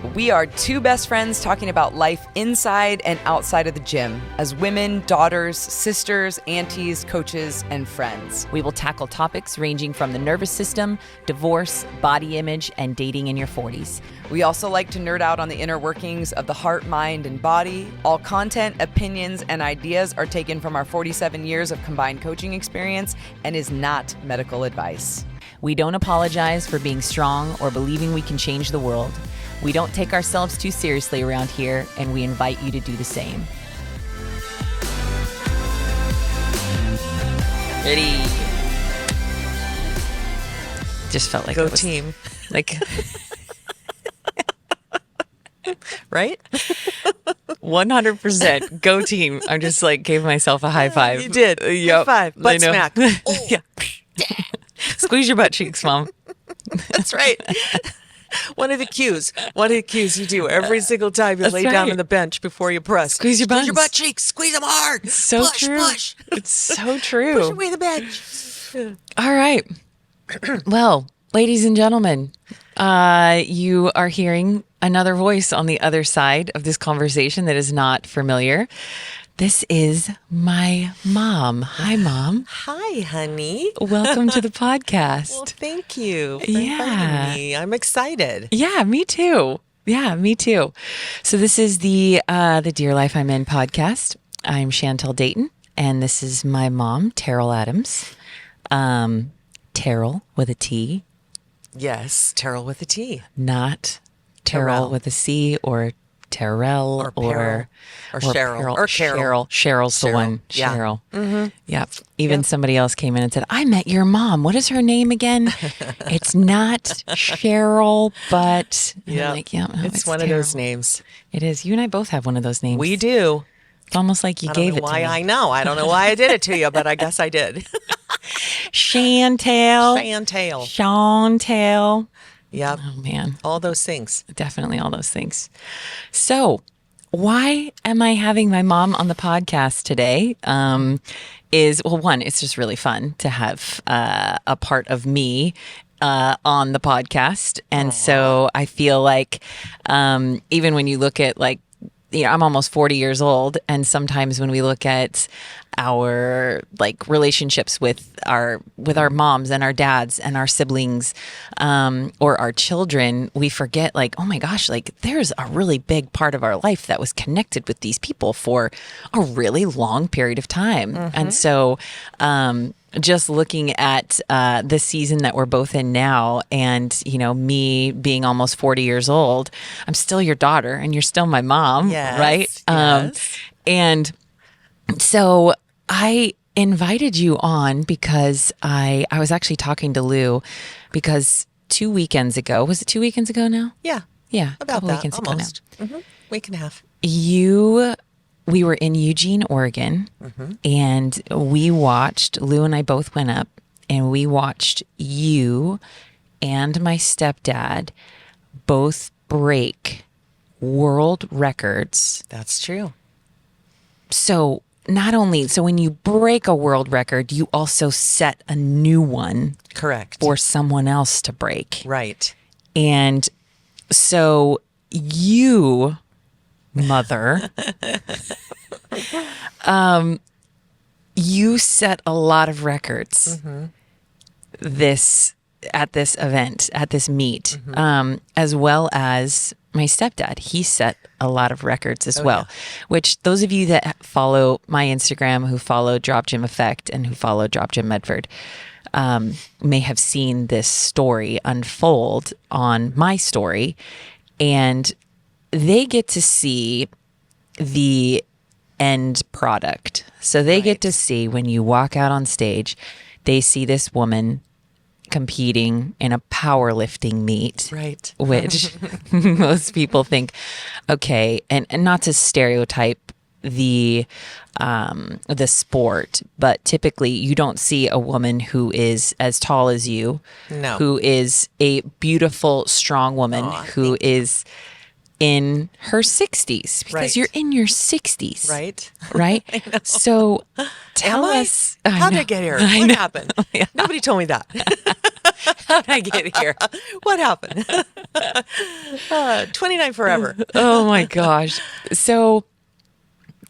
We are two best friends talking about life inside and outside of the gym as women, daughters, sisters, aunties, coaches, and friends. We will tackle topics ranging from the nervous system, divorce, body image, and dating in your 40s. We also like to nerd out on the inner workings of the heart, mind, and body. All content, opinions, and ideas are taken from our 47 years of combined coaching experience and is not medical advice. We don't apologize for being strong or believing we can change the world. We don't take ourselves too seriously around here, and we invite you to do the same. Ready? Just felt like Go it was, team. like Right? 100% go team. I just like gave myself a high five. You did. Yep. High five. I Butt know. smack. Oh, Yeah. Squeeze your butt cheeks, Mom. that's right. One of the cues you do every single time you That's lay down right. on the bench before you press. Squeeze your Squeeze your buns. butt cheeks. Squeeze them hard. So push, true. Push. It's so Push true. away the bench. All right. Well, ladies and gentlemen, you are hearing another voice on the other side of this conversation that is not familiar. This is my mom. Hi, Mom. Hi, honey. Welcome to the Well, podcast. thank you for Yeah. inviting me. I'm excited. Yeah, me too. Yeah, me too. So this is the Dear Life I'm In podcast. I'm Shantell Dayton, and this is my mom, Terral Adams. Terral with a T, Yes, Terral with a T. not Terral Terral. with a C or Terrell Or Peril. Or Cheryl. Peril. Or Carol. Cheryl's the Cheryl. one. Yeah. Cheryl. Yep. Even somebody else came in and said, I met your mom. What is her name again? It's not Cheryl, but and I'm Yeah. like, yeah, no, It's one of those Terrell. names. It is. You and I both have one of those names. We do. It's almost like you I don't gave know it to why me. I know. I don't know why I did it to you, but I guess I did. Shantell. Fantail. Shantell. Yep. Oh, man. All those things. Definitely all those things. So, why am I having my mom on the podcast today? One, it's just really fun to have a part of me on the podcast. And so I feel like even when you look at I'm almost 40 years old. And sometimes when we look at our relationships with our moms and our dads and our siblings, or our children, we forget oh my gosh, there's a really big part of our life that was connected with these people for a really long period of time. And so, just looking at the season that we're both in now, and me being almost 40 years old, I'm still your daughter and you're still my mom, Yes, right? yes. And so I invited you on because I was actually talking to Lou because 2 weekends ago, was it 2 weekends ago now? Yeah. Yeah, a About couple that. weekends Almost. ago now. Week and a half. We were in Eugene, Oregon, and Lou and I both went up and we watched you and my stepdad both break world records. That's true. So when you break a world record, you also set a new one Correct. for someone else to break. Right. And so you, mother, you set a lot of records at this event, at this meet, as well as my stepdad. He set a lot of records as well, which those of you that follow my Instagram, who follow Drop Gym Effect and who follow Drop Gym Medford, may have seen this story unfold on my story, and they get to see the end product. So they get to see when you walk out on stage, they see this woman competing in a powerlifting meet, Right. which most people think, okay, and not to stereotype the sport, but typically you don't see a woman who is as tall as you, No. who is a beautiful, strong woman who is in her 60s, because Right. you're in your 60s. Right. Right? So tell Am I? us. How'd know. I get here? I What know. happened? Yeah. Nobody told me that. How'd I get here? What happened? 29 forever. Oh my gosh. So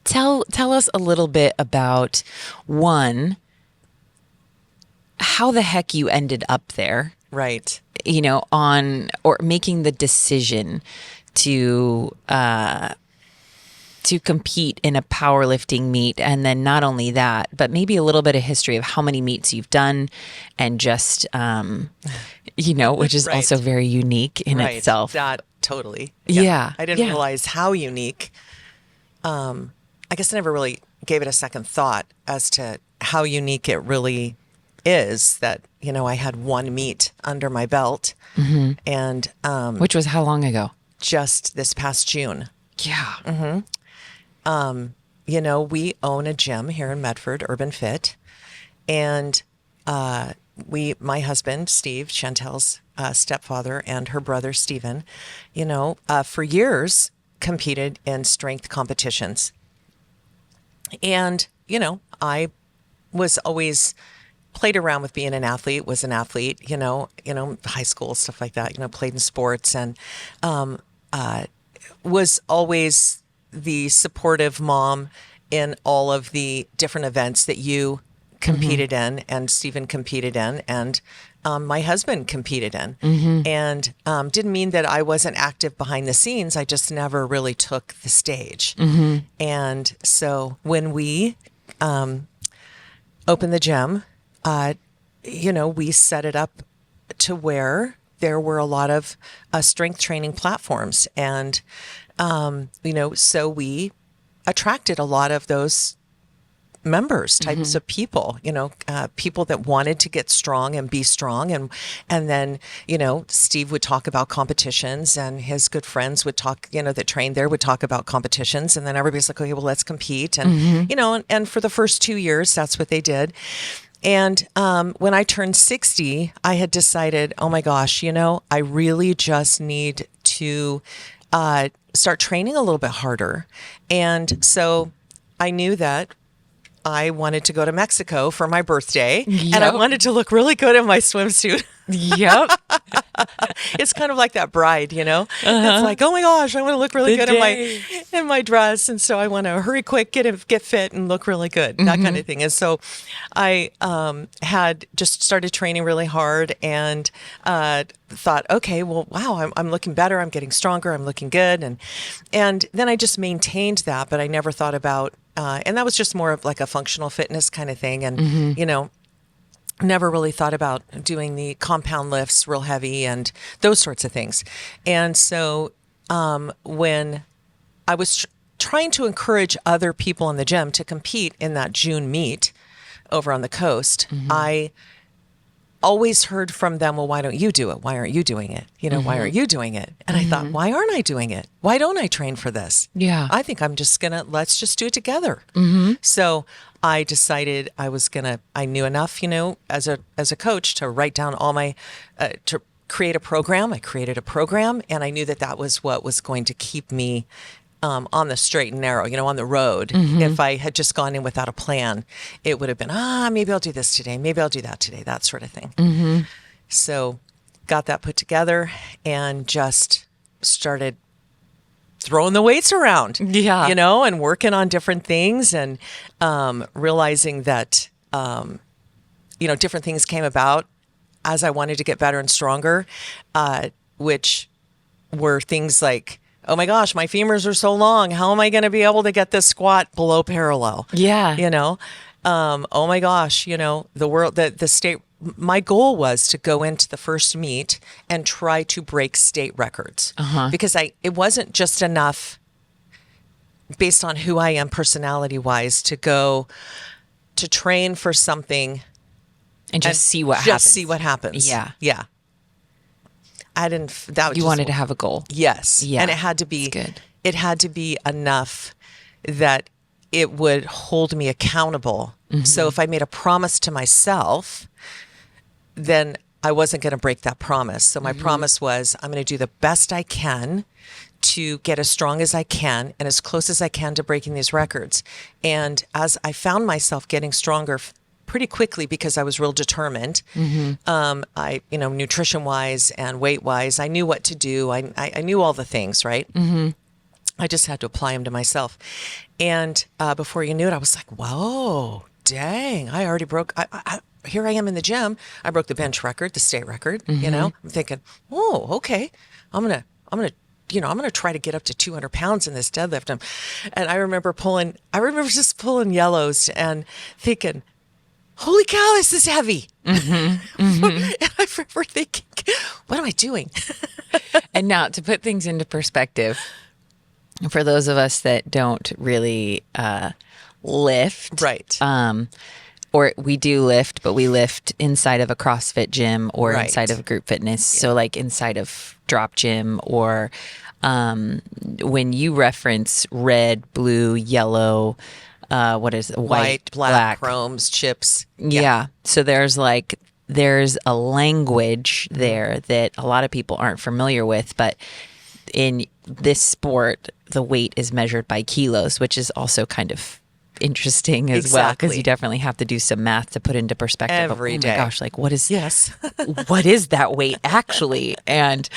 tell us a little bit about one, how the heck you ended up there, Right. on or making the decision to compete in a powerlifting meet. And then not only that, but maybe a little bit of history of how many meets you've done and just, which is Right. also very unique in Right. itself. That totally. Yeah. I didn't realize how unique. I guess I never really gave it a second thought as to how unique it really is that, I had one meet under my belt and Which was how long ago? just this past June. Yeah. We own a gym here in Medford, Urban Fit, and my husband, Steve, Shantell's stepfather, and her brother, Steven, for years competed in strength competitions. And, I was always played around with being an athlete, was an athlete, high school, stuff like that, played in sports and was always the supportive mom in all of the different events that you competed in and Stephen competed in and my husband competed in. And didn't mean that I wasn't active behind the scenes. I just never really took the stage. And so when we opened the gym, we set it up to where there were a lot of strength training platforms. And, so we attracted a lot of those members, types of people, people that wanted to get strong and be strong. And then, Steve would talk about competitions and his good friends would talk, that trained there would talk about competitions. And then everybody's like, okay, well, let's compete. And, and for the first 2 years, that's what they did. And when I turned 60, I had decided, oh my gosh, I really just need to start training a little bit harder. And so I knew that I wanted to go to Mexico for my birthday and I wanted to look really good in my swimsuit. Yep. It's kind of like that bride, It's like, oh my gosh, I want to look really good in my dress. And so I want to hurry quick, get fit and look really good, that kind of thing. And so I had just started training really hard and thought, okay, well, wow, I'm looking better. I'm getting stronger. I'm looking good. And then I just maintained that, but I never thought about, and that was just more of like a functional fitness kind of thing. And, never really thought about doing the compound lifts real heavy and those sorts of things. And so when I was trying to encourage other people in the gym to compete in that June meet over on the coast, I always heard from them, well, why don't you do it? Why aren't you doing it? Why aren't you doing it? And I thought, why aren't I doing it? Why don't I train for this? Yeah. I think I'm just let's just do it together. So I decided I knew enough, as a coach to write down all my, to create a program. I created a program and I knew that was what was going to keep me on the straight and narrow, on the road. If I had just gone in without a plan, it would have been, maybe I'll do this today. Maybe I'll do that today, that sort of thing. So got that put together and just started throwing the weights around, and working on different things and realizing that, different things came about as I wanted to get better and stronger, which were things like, oh my gosh, my femurs are so long. How am I going to be able to get this squat below parallel? Yeah. Oh my gosh, the state, my goal was to go into the first meet and try to break state records because it wasn't just enough based on who I am personality wise to go to train for something and just see what happens. Yeah. Yeah. I didn't, that you wanted to have a goal. Yes. Yeah. And it had to be, good. It had to be enough that it would hold me accountable. So if I made a promise to myself, then I wasn't going to break that promise. So my promise was, I'm going to do the best I can to get as strong as I can and as close as I can to breaking these records. And as I found myself getting stronger pretty quickly because I was real determined. Nutrition wise and weight wise, I knew what to do. I knew all the things, right? I just had to apply them to myself. And before you knew it, I was like, whoa, dang, I already broke. Here I am in the gym. I broke the bench record, the state record. I'm thinking, oh, okay, I'm gonna try to get up to 200 pounds in this deadlift. And I remember just pulling yellows and thinking, holy cow, this is heavy. And I remember thinking, what am I doing? And now to put things into perspective, for those of us that don't really lift, Right. Or we do lift, but we lift inside of a CrossFit gym or inside of group fitness. So like inside of drop gym or when you reference red, blue, yellow, what is it? White, black, chromes, chips. Yeah. So there's a language there that a lot of people aren't familiar with, but in this sport, the weight is measured by kilos, which is also kind of interesting as well, because you definitely have to do some math to put into perspective. Every day. My gosh, like what is Yes. what is that weight actually? And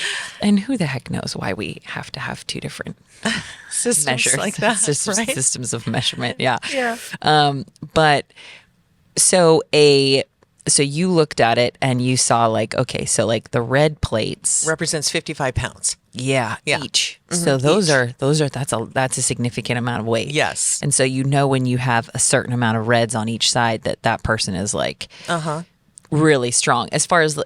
who the heck knows why we have to have two different Systems measures like that, right? systems of measurement. Yeah. Yeah. But so you looked at it and you saw like, okay, so like the red plates Represents 55 pounds. Yeah, Yeah. each. Mhm, So those each. that's a significant amount of weight. Yes. And so when you have a certain amount of reds on each side that person is like really strong. As far as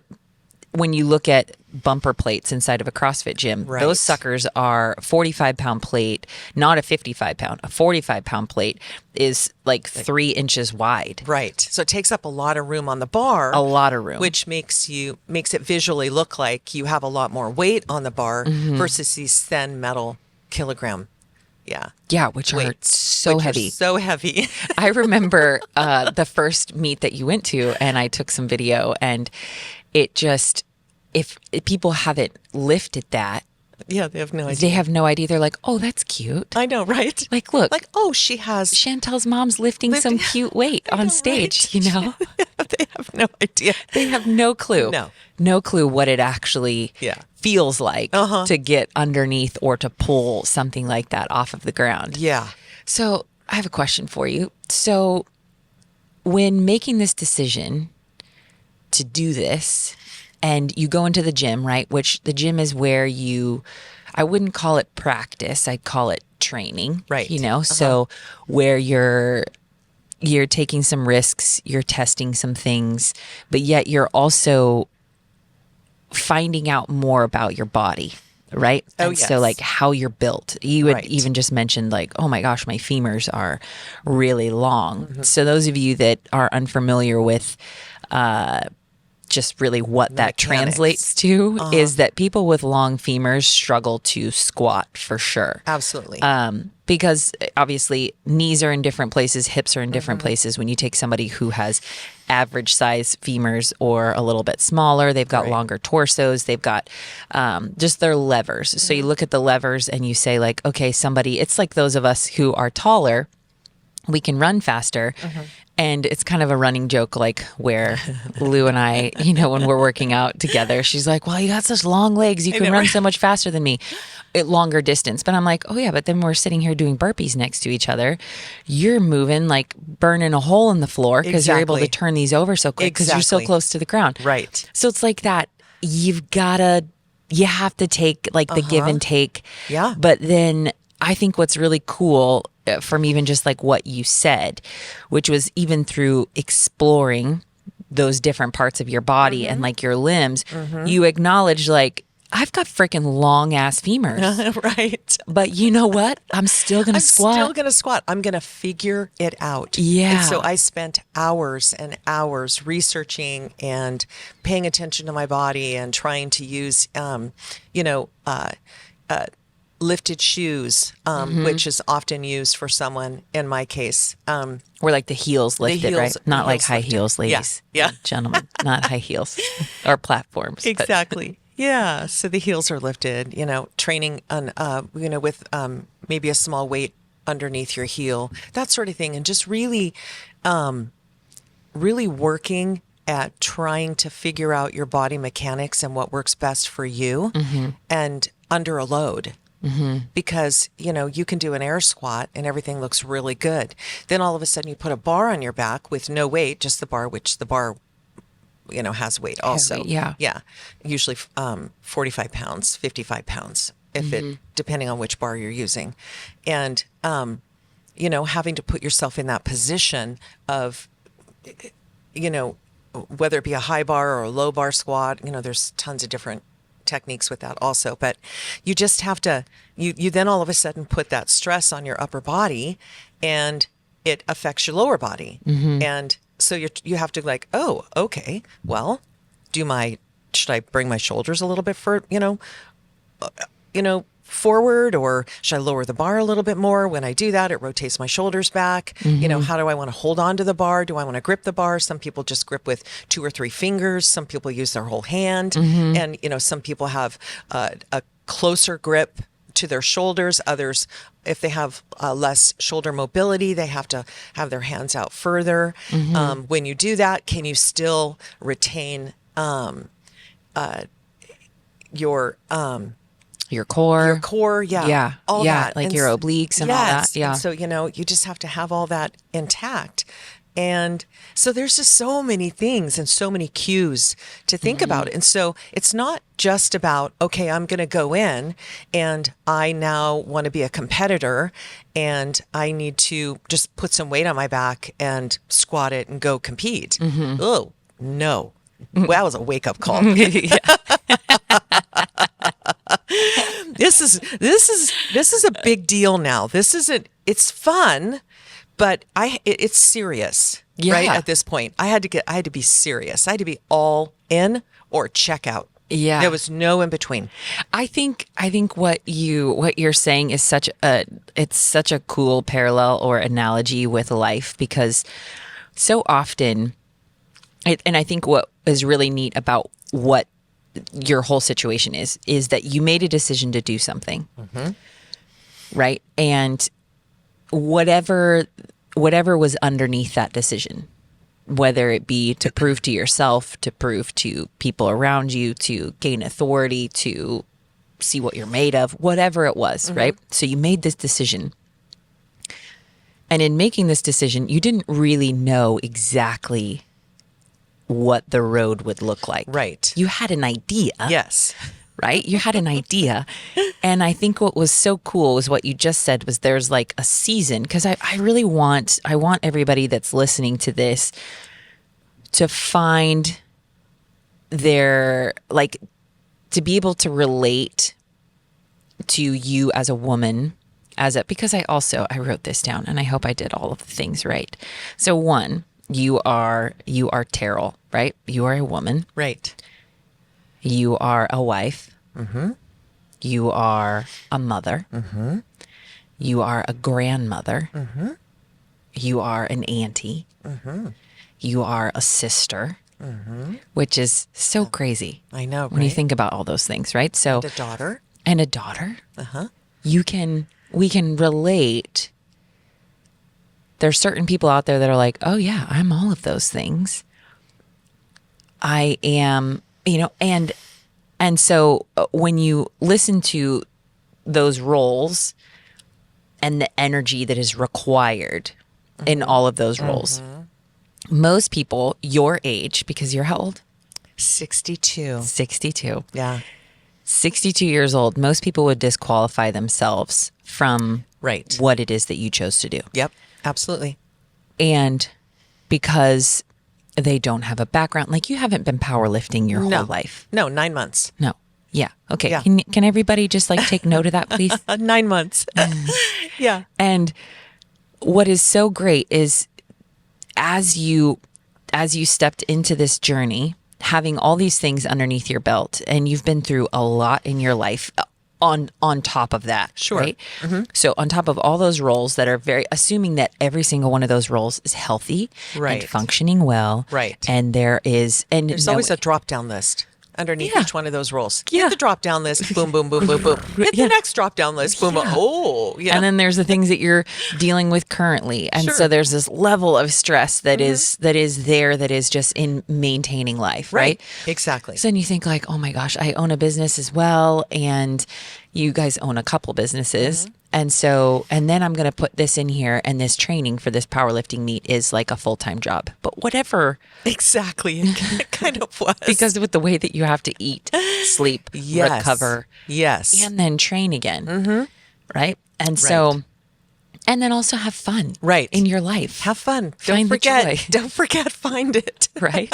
when you look at bumper plates inside of a CrossFit gym, Right. those suckers are 45-pound plate, not a 55-pound. A 45-pound plate is like 3 inches wide. Right. So it takes up a lot of room on the bar. A lot of room. Which makes it visually look like you have a lot more weight on the bar versus these thin metal kilogram. Yeah. Yeah, which are so heavy. So heavy. I remember the first meet that you went to, and I took some video, and it just, if people haven't lifted that, Yeah, they have no idea. they have no idea. They're like, oh, that's cute. I know, right? Like, look, Like, oh, she has. Shantell's mom's lifting some cute weight I on know, stage, right? you know? They have no idea. They have no clue. No clue what it actually feels like to get underneath or to pull something like that off of the ground. Yeah. So I have a question for you. So when making this decision to do this, and you go into the gym, right? Which the gym is where I wouldn't call it practice. I'd call it training. Right. You know, so where you're taking some risks, you're testing some things, but yet you're also finding out more about your body. Right. Oh, and yes. so like how you're built. You had Right. even just mentioned like, oh my gosh, my femurs are really long. So those of you that are unfamiliar with just really what that mechanics. translates to is that people with long femurs struggle to squat for sure. Absolutely. Because obviously knees are in different places, hips are in different places. When you take somebody who has average size femurs or a little bit smaller, they've got longer torsos, they've got just their levers. So you look at the levers and you say like, okay, it's like those of us who are taller, we can run faster. And it's kind of a running joke, like where Lou and I, when we're working out together, she's like, well, you got such long legs. You can run so much faster than me at longer distance. But I'm like, oh yeah, but then we're sitting here doing burpees next to each other. You're moving, like burning a hole in the floor because you're able to turn these over so quick because you're so close to the ground. Right. So it's like that. You have to take like the give and take. Yeah. But then I think what's really cool from even just like what you said, which was even through exploring those different parts of your body and like your limbs, you acknowledge like, I've got freaking long ass femurs. Right. But you know what? I'm still going to squat. I'm still going to squat. I'm going to figure it out. Yeah. And so I spent hours and hours researching and paying attention to my body and trying to use, lifted shoes, which is often used for someone, in my case. Where like the heels lifted, right? Not like high heels, ladies. Yeah. Gentlemen, not high heels or platforms. but- Exactly. Yeah. So the heels are lifted, training on, with maybe a small weight underneath your heel, that sort of thing. And just really really working at trying to figure out your body mechanics and what works best for you and under a load. Because, you can do an air squat and everything looks really good. Then all of a sudden you put a bar on your back with no weight, just the bar, which the bar, has weight also. Heavy, yeah. Yeah. Usually 45 pounds, 55 pounds, if it, depending on which bar you're using. And, having to put yourself in that position of, whether it be a high bar or a low bar squat, there's tons of different techniques with that also, but you just have to, you then all of a sudden put that stress on your upper body and it affects your lower body. And so you have to like, oh, okay, well, should I bring my shoulders a little bit forward, or should I lower the bar a little bit more? When I do that, it rotates my shoulders back. How do I want to hold on to the bar? Do I want to grip the bar? Some people just grip with 2 or 3 fingers. Some people use their whole hand. And, some people have a closer grip to their shoulders. Others, if they have less shoulder mobility, they have to have their hands out further. When you do that, can you still retain Your core. Yeah. All that. Like your obliques and all that. Yeah. And so, you just have to have all that intact. And so there's just so many things and so many cues to think about. And so it's not just about, okay, I'm going to go in and I now want to be a competitor and I need to just put some weight on my back and squat it and go compete. Oh, no. Well, that was a wake-up call. This is a big deal now. It's fun, but it's serious, right? At this point, I had to be serious. I had to be all in or check out. Yeah. There was no in between. I think what you're saying is such a cool parallel or analogy with life, because so often, and I think what is really neat about what your whole situation is that you made a decision to do something, right? And whatever was underneath that decision, whether it be to prove to yourself, to prove to people around you, to gain authority, to see what you're made of, whatever it was, right? So you made this decision. And in making this decision, you didn't really know exactly what the road would look like. Right. You had an idea. Yes. Right? You had an idea. And I think what was so cool was what you just said was there's like a season, because I really want everybody that's listening to this to find their, like, to be able to relate to you as a woman, because I wrote this down and I hope I did all of the things right. So one, you are Terral, right? You are a woman. Right. You are a wife. You are a mother. You are a grandmother. You are an auntie. You are a sister, which is so crazy. I know, right? When you think about all those things, right? So And a daughter. And a daughter. We can relate. There's certain people out there that are like, oh yeah, I'm all of those things. I am, and so when you listen to those roles and the energy that is required in all of those roles, most people your age, because you're how old? 62. 62. Yeah. 62 years old, most people would disqualify themselves from Right. what it is that you chose to do. Yep. Absolutely. And because they don't have a background, like you haven't been powerlifting your whole life. No, 9 months. No. Yeah. Okay. Yeah. Can everybody just like take note of that, please? 9 months. Yeah. And what is so great is as you stepped into this journey, having all these things underneath your belt, and you've been through a lot in your life on top of that. Sure. Right? So on top of all those roles that are assuming that every single one of those roles is healthy Right. and functioning well. Right. And there's There's always a drop down list. underneath Yeah. each one of those roles. Yeah. Hit the drop down list, boom, boom, boom, boom, boom. Hit the next drop down list, boom, boom. Oh, yeah. And then there's the things that you're dealing with currently. And Sure. so there's this level of stress that is there, that is just in maintaining life, right? Exactly. So then you think like, oh my gosh, I own a business as well. And you guys own a couple businesses. And so, and then I'm going to put this in here, and this training for this powerlifting meet is like a full-time job, but whatever. Exactly. It kind of was. Because with the way that you have to eat, sleep, Yes. recover, Yes. and then train again. Right. And so, and then also have fun. Right. In your life. Have fun. Find the joy. Don't forget, find it. Right.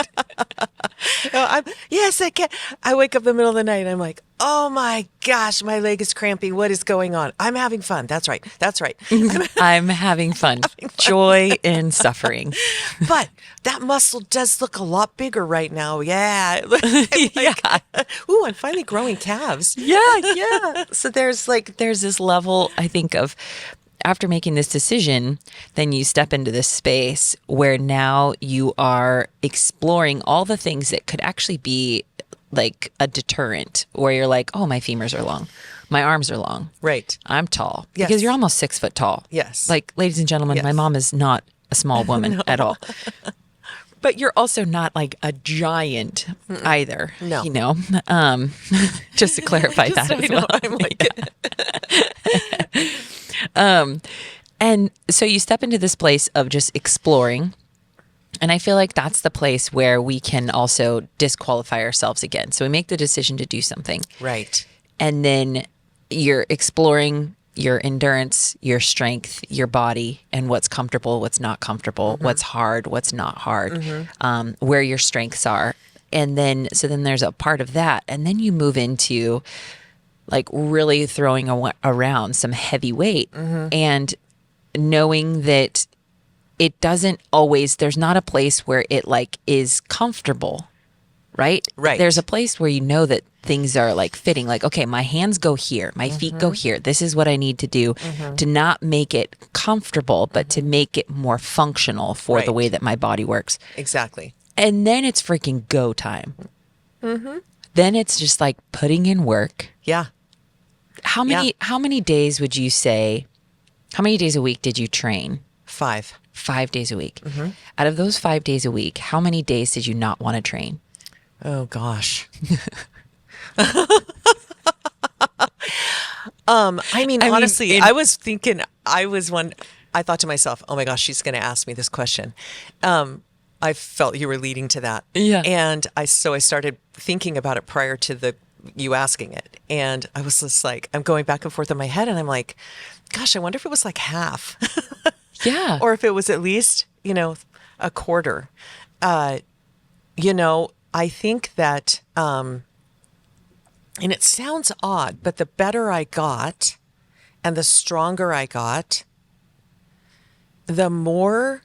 I can't. I wake up in the middle of the night and I'm like, oh my gosh, my leg is cramping. What is going on? I'm having fun. That's right. That's right. I'm having fun. Joy in suffering. But that muscle does look a lot bigger right now. Yeah. Yeah. Ooh, I'm finally growing calves. Yeah. So there's this level, I think, of after making this decision, then you step into this space where now you are exploring all the things that could actually be like a deterrent, where you're like, oh, my femurs are long. My arms are long. Right. I'm tall. Yes. Because you're almost 6 foot tall. Yes. Like, ladies and gentlemen, my Yes. mom is not a small woman at all. But you're also not like a giant either. No. You know, just to clarify that as well. I'm like, And so you step into this place of just exploring. And I feel like that's the place where we can also disqualify ourselves again. So we make the decision to do something. right. And then you're exploring your endurance, your strength, your body, and what's comfortable, what's not comfortable, what's hard, what's not hard, where your strengths are. And then, so then there's a part of that. And then you move into like really throwing around some heavy weight and knowing that it doesn't always, there's not a place where it like is comfortable, right? Right. There's a place where you know that things are like fitting, like, okay, my hands go here, my feet go here. This is what I need to do to not make it comfortable, but to make it more functional for the Right. way that my body works. Exactly. And then it's freaking go time. Then it's just like putting in work. Yeah. How many days would you say, how many days a week did you train? 5. 5 days a week. Out of those 5 days a week, how many days did you not want to train? Oh gosh. I mean, honestly, I was thinking, I thought to myself, oh my gosh, she's going to ask me this question. I felt you were leading to that. Yeah. And so I started thinking about it prior to you asking it. And I was just like, I'm going back and forth in my head and I'm like, gosh, I wonder if it was like half. Yeah. Or if it was at least, a quarter. I think that, and it sounds odd, but the better I got and the stronger I got, the more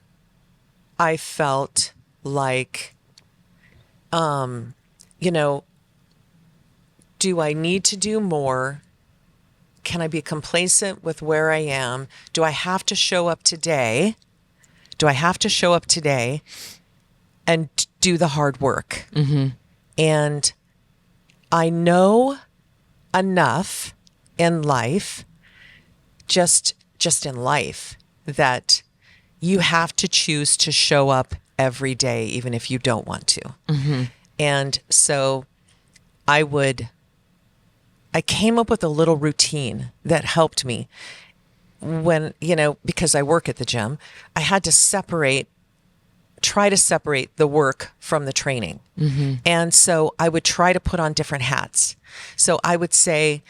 I felt like, do I need to do more? Can I be complacent with where I am? Do I have to show up today? And do the hard work? And I know enough in life, just in life, that you have to choose to show up every day, even if you don't want to. And so I came up with a little routine that helped me when, because I work at the gym, I had to try to separate the work from the training. And so I would try to put on different hats. So I would say,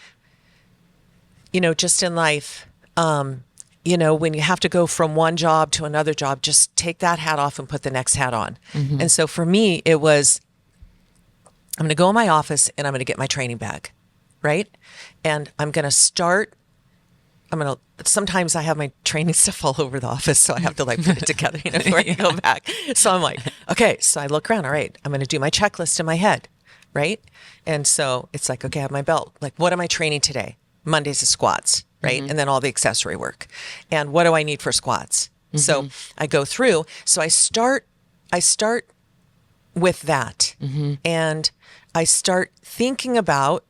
just in life, when you have to go from one job to another job, just take that hat off and put the next hat on. And so for me, it was, I'm going to go in my office and I'm going to get my training bag, right? And I'm going to sometimes I have my training stuff all over the office, so I have to like put it together before I go back. So I'm like, okay, so I look around, all right, I'm going to do my checklist in my head, right? And so it's like, okay, I have my belt. Like, what am I training today? Monday's is squats, right? And then all the accessory work. And what do I need for squats? So I go through. So I start with that. And I start thinking about,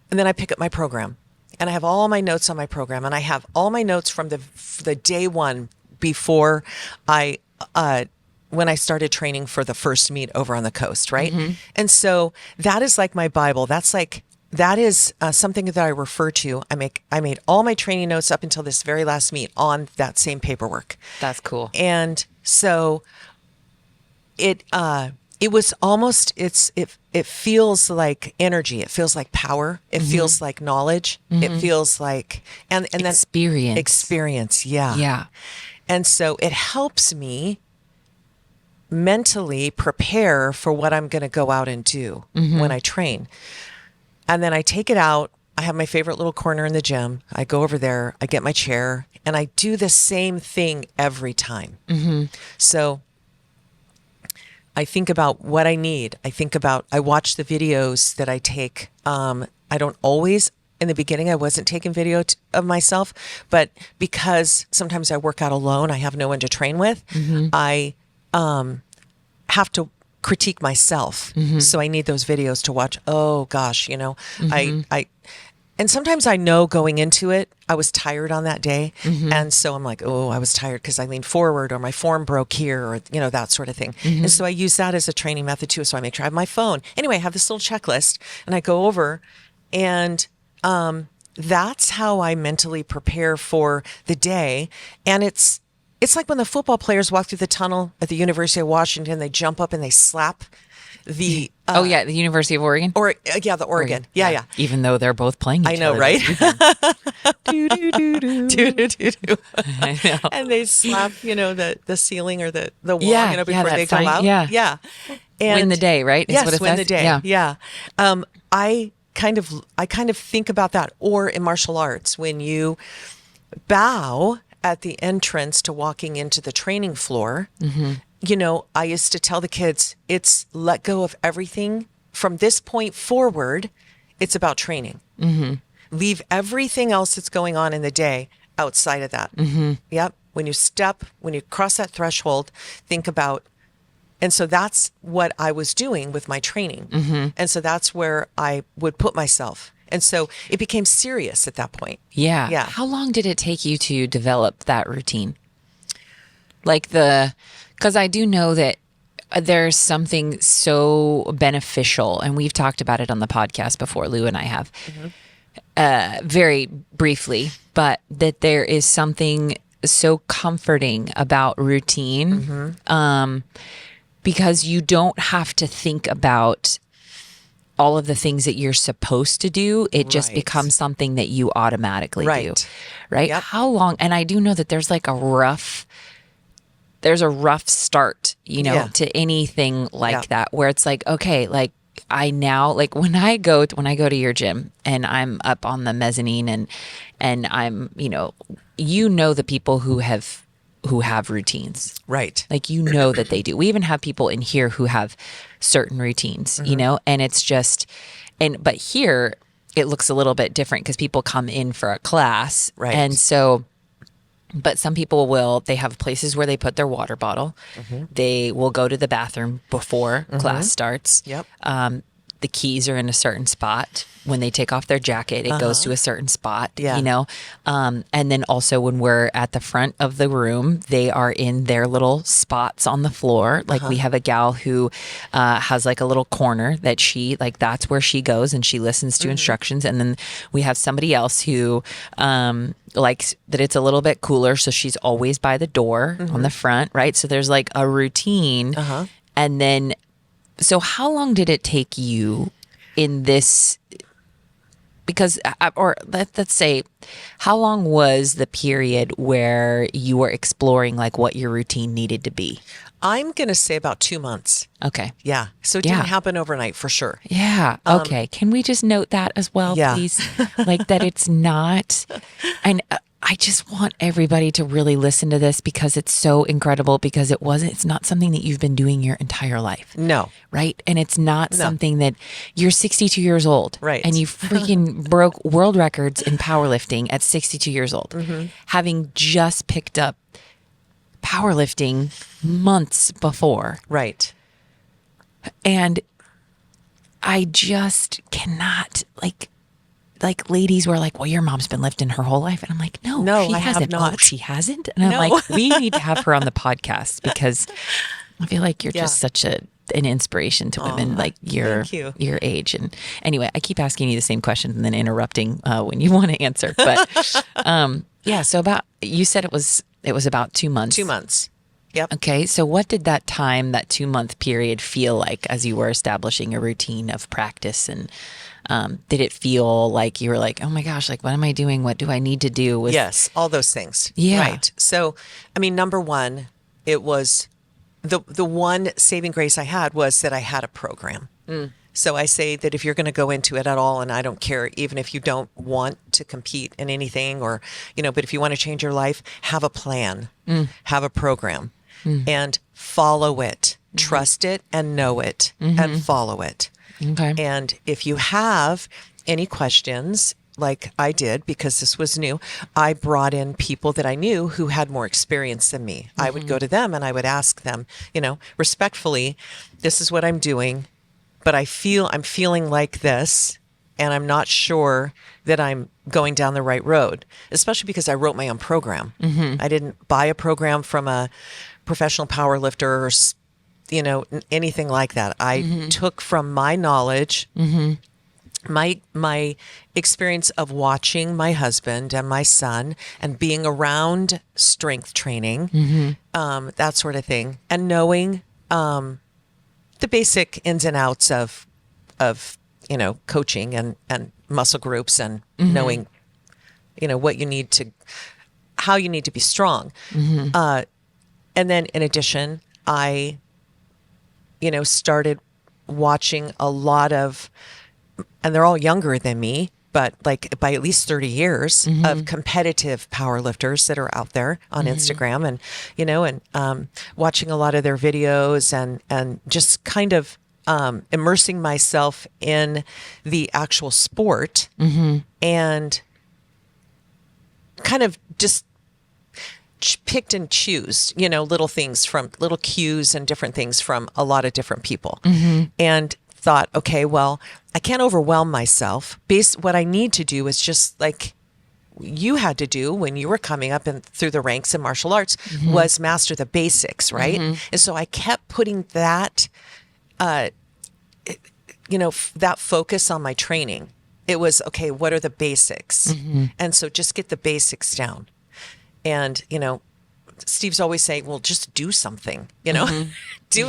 and then I pick up my program, and I have all my notes on my program, and I have all my notes from the day one before when I started training for the first meet over on the coast, right? And so that is like my Bible. That is something that I refer to. I made all my training notes up until this very last meet on that same paperwork. That's cool. And so it was almost, it feels like energy. It feels like power. It feels like knowledge. It feels like, and then experience. Yeah. Yeah. And so it helps me mentally prepare for what I'm going to go out and do when I train. And then I take it out. I have my favorite little corner in the gym. I go over there, I get my chair, and I do the same thing every time. So I think about what I need. I watch the videos that I take. I don't always, in the beginning, I wasn't taking video of myself, but because sometimes I work out alone, I have no one to train with, I have to critique myself. So I need those videos to watch. Oh gosh, and sometimes I know going into it, I was tired on that day. And so I'm like, oh, I was tired because I leaned forward or my form broke here or, that sort of thing. And so I use that as a training method too. So I make sure I have my phone. Anyway, I have this little checklist and I go over and, that's how I mentally prepare for the day. And it's like when the football players walk through the tunnel at the University of Washington, they jump up and they slap the the University of Oregon, the Oregon. Yeah. Even though they're both playing each other. Right? Do, do, do, do. Do, do, do, do. I know. And they slap, the ceiling or the wall, before they go out. Yeah. And win the day, right? Is yes, what it win says? the day. Yeah. I kind of think about that. Or in martial arts, when you bow at the entrance to walking into the training floor, I used to tell the kids, it's let go of everything. From this point forward, it's about training. Leave everything else that's going on in the day outside of that. Yep. When you cross that threshold, think about, and so that's what I was doing with my training. And so that's where I would put myself. And so it became serious at that point. Yeah. How long did it take you to develop that routine? Because I do know that there's something so beneficial, and we've talked about it on the podcast before, Lou and I have, very briefly, but that there is something so comforting about routine, because you don't have to think about all of the things that you're supposed to do. It just becomes something that you automatically do. Right? Yep. How long? And I do know that there's a rough start, to anything like that, where it's like, okay, I now, when I go to your gym and I'm up on the mezzanine and I'm, the people who have routines. Right. That they do. We even have people in here who have certain routines, and it's just, but here it looks a little bit different because people come in for a class. Right. And so, but some people they have places where they put their water bottle. They will go to the bathroom before class starts. Yep. The keys are in a certain spot. When they take off their jacket, it goes to a certain spot, and then also when we're at the front of the room, they are in their little spots on the floor. We have a gal who has a little corner that she, that's where she goes and she listens to instructions. And then we have somebody else who likes that it's a little bit cooler. So she's always by the door on the front, right? So there's a routine. And then, so how long did it take you in this? Because, or let's say, how long was the period where you were exploring what your routine needed to be? I'm going to say about 2 months. Okay. Yeah. So it didn't happen overnight for sure. Yeah. Okay. Can we just note that as well, please? That it's not, and I just want everybody to really listen to this because it's so incredible, because it's not something that you've been doing your entire life. No. Right? And it's not something that you're 62 years old. Right. And you freaking broke world records in powerlifting at 62 years old. Having just picked up powerlifting months before. Right. And I just cannot, like ladies were like, well, your mom's been lifting her whole life. And I'm like, no, she I have hasn't. not. Oh, she hasn't? And I'm No. like, we need to have her on the podcast because I feel like you're Yeah. just such an inspiration to women like thank you. your age. And anyway, I keep asking you the same questions and then interrupting when you want to answer. But yeah, so you said it was about 2 months. 2 months. Yep. Okay. So what did that 2-month period feel like as you were establishing a routine of practice? And did it feel like you were like, oh my gosh, like, what am I doing? What do I need to do? Yes, all those things. Yeah. Right. So, I mean, number one, it was the one saving grace I had was that I had a program. So I say that if you're going to go into it at all, and I don't care, even if you don't want to compete in anything or, but if you want to change your life, have a plan, have a program and follow it, trust it and know it and follow it. Okay. And if you have any questions, like I did, because this was new, I brought in people that I knew who had more experience than me. I would go to them and I would ask them, respectfully, this is what I'm doing, but I'm feeling like this, and I'm not sure that I'm going down the right road, especially because I wrote my own program. I didn't buy a program from a professional power lifter or anything like that. I took from my knowledge, my experience of watching my husband and my son and being around strength training, that sort of thing, and knowing the basic ins and outs of coaching and muscle groups and knowing what you need to, how you need to be strong. And then in addition, I started watching a lot of, and they're all younger than me, but like by at least 30 years of competitive power lifters that are out there on Instagram and watching a lot of their videos and just kind of immersing myself in the actual sport and kind of just picked and choose, little things from little cues and different things from a lot of different people and thought, okay, well, I can't overwhelm myself. What I need to do is just like you had to do when you were coming up and through the ranks in martial arts was master the basics, right? And so I kept putting that, that focus on my training. It was, okay, what are the basics? And so just get the basics down. And, Steve's always saying, well, just do something, do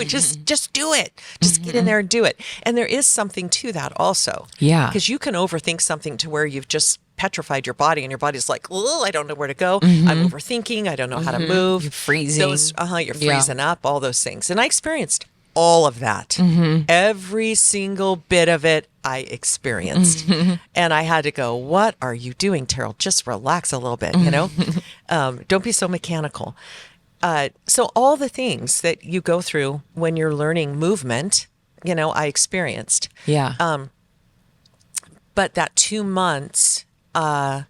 it. Just do it. Just get in there and do it. And there is something to that also. Yeah. Because you can overthink something to where you've just petrified your body and your body's like, oh, I don't know where to go. I'm overthinking. I don't know how to move. You're freezing. You're freezing up, all those things. And I experienced all of that. Every single bit of it I experienced. And I had to go, what are you doing, Terral? Just relax a little bit, don't be so mechanical. So all the things that you go through when you're learning movement, I experienced. Yeah. But that 2 months, I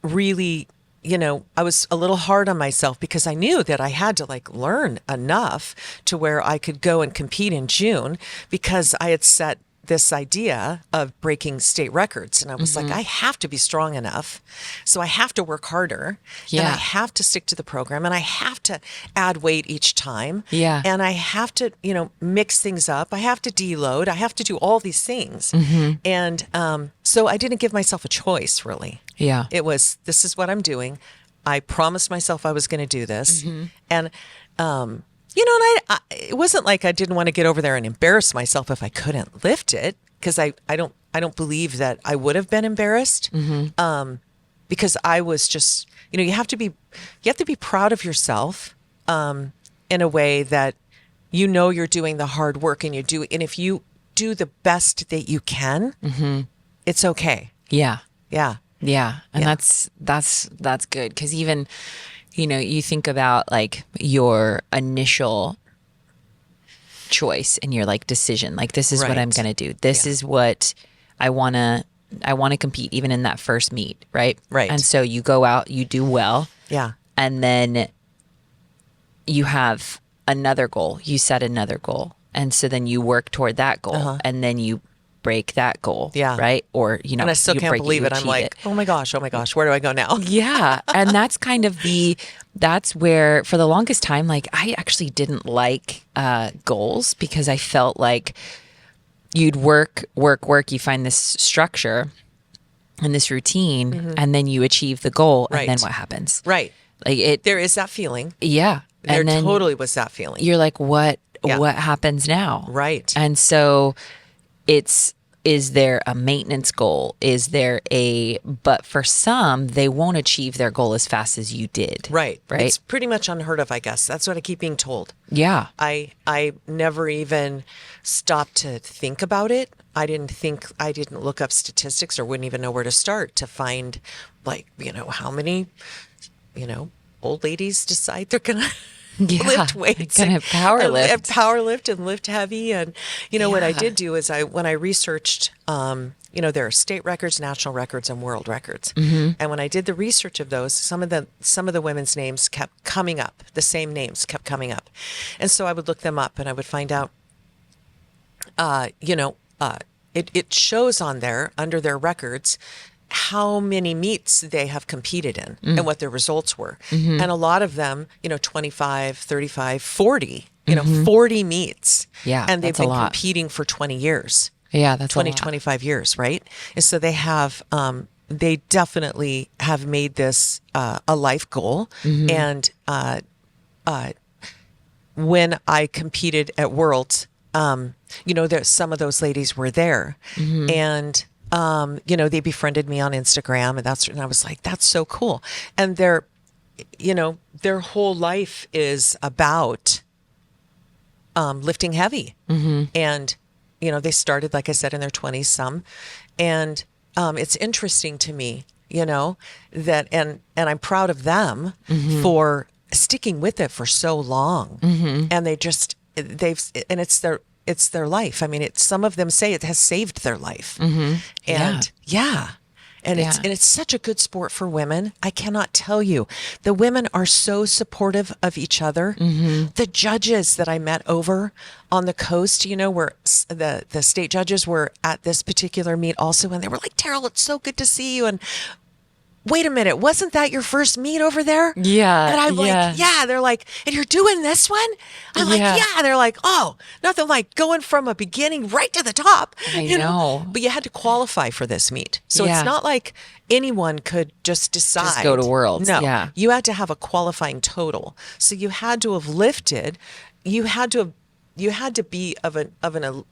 really, I was a little hard on myself because I knew that I had to learn enough to where I could go and compete in June because I had set this idea of breaking state records. And I was like, I have to be strong enough. So I have to work harder. Yeah. And I have to stick to the program. And I have to add weight each time. Yeah. And I have to, mix things up. I have to deload. I have to do all these things. And so I didn't give myself a choice, really. Yeah. It was, this is what I'm doing. I promised myself I was going to do this. And, and it wasn't like I didn't want to get over there and embarrass myself if I couldn't lift it, because I don't believe that I would have been embarrassed. Because I was just, you have to be proud of yourself in a way that you're doing the hard work and if you do the best that you can, it's okay. Yeah. Yeah. Yeah. And that's good. Because even, you think about your initial choice and your decision, this is what I'm going to do. This is what I want to compete even in that first meet. Right. Right. And so you go out, you do well. Yeah. And then you have another goal, you set another goal. And so then you work toward that goal and then you break that goal. Yeah. Right. Or, you know, And I still you can't break believe you it. I'm achieve like, oh my gosh, where do I go now? Yeah. And that's kind of that's where for the longest time, like I actually didn't like goals because I felt like you'd work, you find this structure and this routine and then you achieve the goal and then Right. what happens? Right. Like There is that feeling. yeah. There And then totally was that feeling. you're like, what Yeah. happens now? Right. And so is there a maintenance goal? But for some, they won't achieve their goal as fast as you did. Right. Right. It's pretty much unheard of, I guess. That's what I keep being told. Yeah. I never even stopped to think about it. I didn't look up statistics or wouldn't even know where to start to find like, how many, old ladies decide they're going to lift weights. Kind of power lift. Power lift and lift heavy. And, what I Yeah. did do is when I researched, there are state records, national records, and world records. And when I did the research of those, some of the women's names kept coming up. The same names kept coming up. And so I would look them up and I would find out, it shows on there under their records how many meets they have competed in and what their results were. And a lot of them, 25, 35, 40, 40 meets. Yeah, And they've that's a been lot. competing for 20 years. Yeah, that's 20, a lot. 25 years, right? And so they have, they definitely have made this a life goal. And when I competed at Worlds, some of those ladies were there. And, they befriended me on Instagram and I was like, that's so cool. And their whole life is about lifting heavy. And, they started, like I said, in their 20s, some. And it's interesting to me, that, and I'm proud of them for sticking with it for so long. And it's their life. I mean, some of them say it has saved their life. And it's such a good sport for women. I cannot tell you. The women are so supportive of each other. The judges that I met over on the coast, where the state judges were at this particular meet also, and they were like, Terral, it's so good to see you. And wait a minute, wasn't that your first meet over there? Yeah. And I'm like, yeah. They're like, and you're doing this one? I'm like, yeah. They're like, oh, nothing like going from a beginning right to the top. I know. But you had to qualify for this meet. So it's not like anyone could just decide. Just go to Worlds. No. Yeah. You had to have a qualifying total. So you had to have lifted, you had to be of an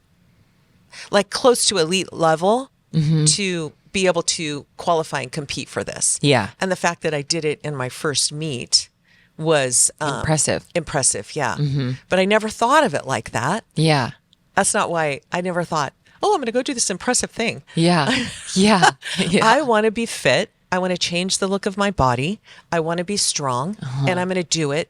like close to elite level to be able to qualify and compete for this. Yeah. And the fact that I did it in my first meet was Impressive. Yeah. But I never thought of it like that. Yeah. That's not why I never thought, oh, I'm going to go do this impressive thing. Yeah. Yeah. I want to be fit. I want to change the look of my body. I want to be strong. And I'm going to do it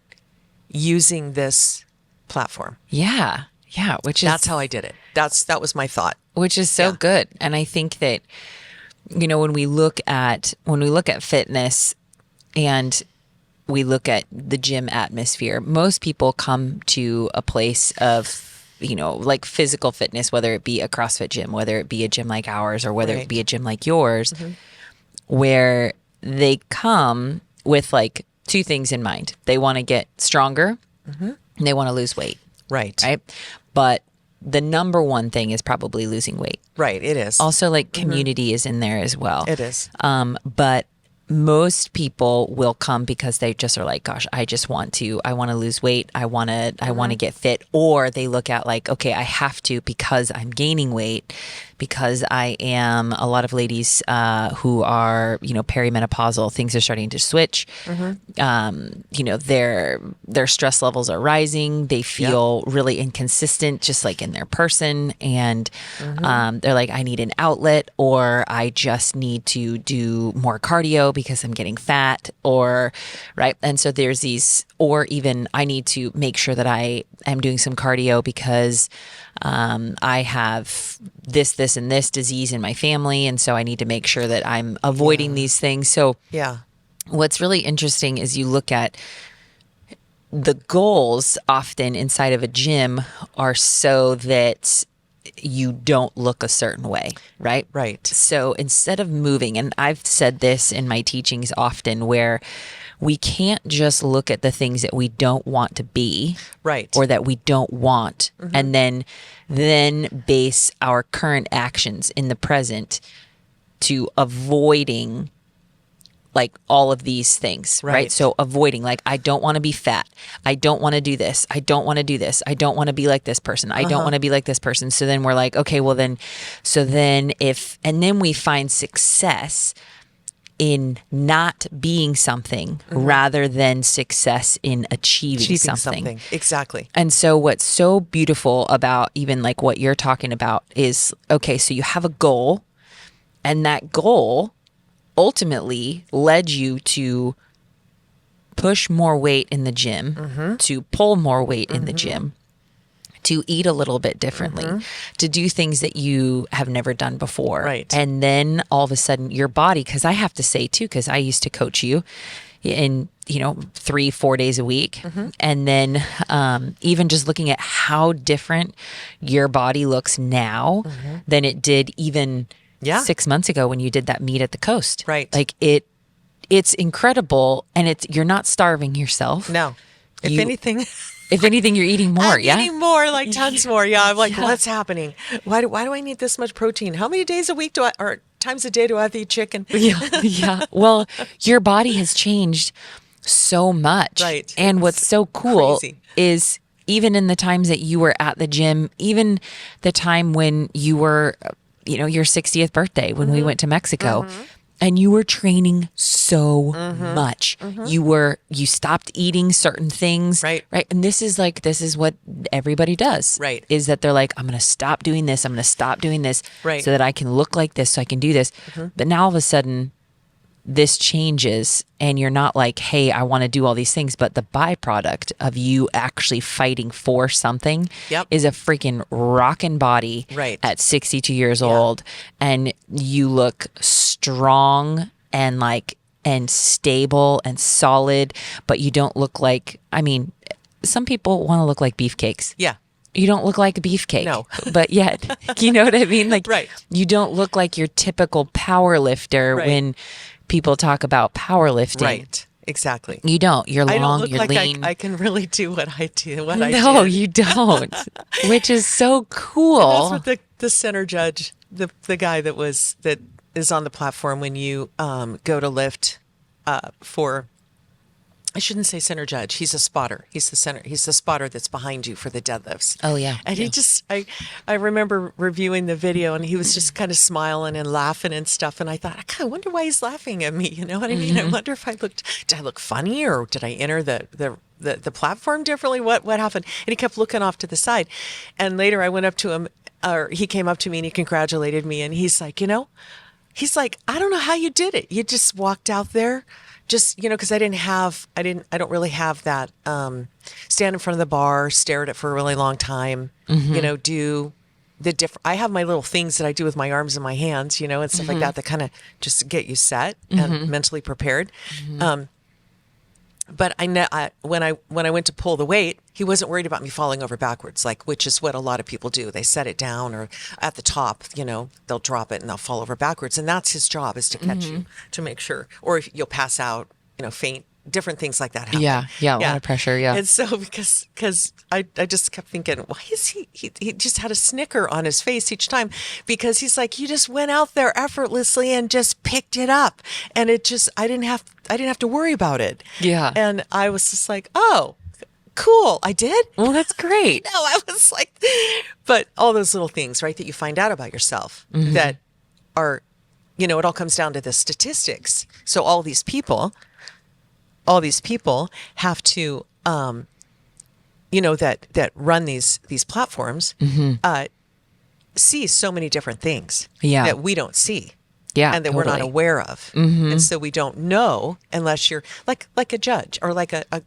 using this platform. Yeah. Yeah. That's how I did it. That was my thought. Which is so good. And I think that, when we look at fitness and we look at the gym atmosphere, most people come to a place of, like physical fitness, whether it be a CrossFit gym, whether it be a gym like ours, or whether it be a gym like yours, where they come with like two things in mind. They want to get stronger and they want to lose weight. Right. Right. But the number one thing is probably losing weight. Right. It is. Also, like community is in there as well. It is. But most people will come because they just are like, gosh, I want to lose weight. I want to get fit. Or they look at like, okay, I have to because I'm gaining weight, because I am a lot of ladies who are, perimenopausal, things are starting to switch. Their stress levels are rising. They feel really inconsistent, just like in their person. And they're like, I need an outlet, or I just need to do more cardio because I'm getting fat, right. And so there's these, or even I need to make sure that I am doing some cardio because I have this, and this disease in my family. And so I need to make sure that I'm avoiding these things. So what's really interesting is you look at the goals often inside of a gym are so that you don't look a certain way, right? Right. So instead of moving, and I've said this in my teachings often, where we can't just look at the things that we don't want to be, Right. or that we don't want, and then base our current actions in the present to avoiding like all of these things, right? So avoiding, like, I don't want to be fat. I don't want to do this. I don't want to do this. I don't want to be like this person. I don't want to be like this person. So then we're like, okay, well then, and then we find success in not being something rather than success in achieving something. Exactly. And so what's so beautiful about even like what you're talking about is, okay, so you have a goal, and that goal ultimately led you to push more weight in the gym, to pull more weight in the gym, to eat a little bit differently, to do things that you have never done before. Right. And then all of a sudden your body, because I have to say too, because I used to coach you in, 3-4 days a week. And then even just looking at how different your body looks now than it did even 6 months ago when you did that meet at the coast. Right. Like it's incredible, and you're not starving yourself. No. If anything, you're eating more. I'm eating more, like tons more. Yeah. I'm like, what's happening? Why do I need this much protein? How many days a week or times a day do I have to eat chicken? Yeah. Well, your body has changed so much. Right. And what's so cool Crazy. is even in the times that you were at the gym, even the time when you were, your 60th birthday, when we went to Mexico, and you were training so much. You stopped eating certain things. Right. And this is what everybody does. Right. Is that they're like, I'm going to stop doing this. I'm going to stop doing this. Right. So that I can look like this, so I can do this. But now all of a sudden this changes, and you're not like, hey, I want to do all these things, but the byproduct of you actually fighting for something is a freaking rockin' body at 62 years old, and you look strong and stable and solid, but you don't look like, some people want to look like beefcakes. Yeah. You don't look like a beefcake. No. But yet, you know what I mean? Like, Right. You don't look like your typical power lifter when people talk about powerlifting. Right. Exactly. You don't. You're long, I don't look you're like lean. I can really do what I do. No, you don't. Which is so cool. And that's what the center judge, the guy that is on the platform when you go to lift for, I shouldn't say center judge. He's a spotter. He's the spotter that's behind you for the deadlifts. Oh yeah. And he just, I remember reviewing the video, and he was just kind of smiling and laughing and stuff. And I thought, I wonder why he's laughing at me. You know what I mean? I wonder if did I look funny, or did I enter the platform differently? What happened? And he kept looking off to the side. And later I went up to him, or he came up to me and he congratulated me. And he's like, I don't know how you did it. You just walked out there. Just, because I don't really have that, stand in front of the bar, stare at it for a really long time, do the I have my little things that I do with my arms and my hands, and stuff like that kind of just get you set and mentally prepared. But when I went to pull the weight, he wasn't worried about me falling over backwards, which is what a lot of people do. They set it down, or at the top, they'll drop it and they'll fall over backwards. And that's his job, is to catch you, to make sure, or if you'll pass out, faint, different things like that happen. Yeah. A lot of pressure. Yeah. And so because I just kept thinking, why is he just had a snicker on his face each time, because he's like, you just went out there effortlessly and just picked it up, and it just, I didn't have to worry about it. Yeah. And I was just like, oh, cool, I did? Well, that's great. No, I was like, but all those little things, right, that you find out about yourself that are, it all comes down to the statistics. So all these people have to, that run these platforms, see so many different things that we don't see. Yeah, and that we're not aware of. And so we don't know unless you're like a judge, or like a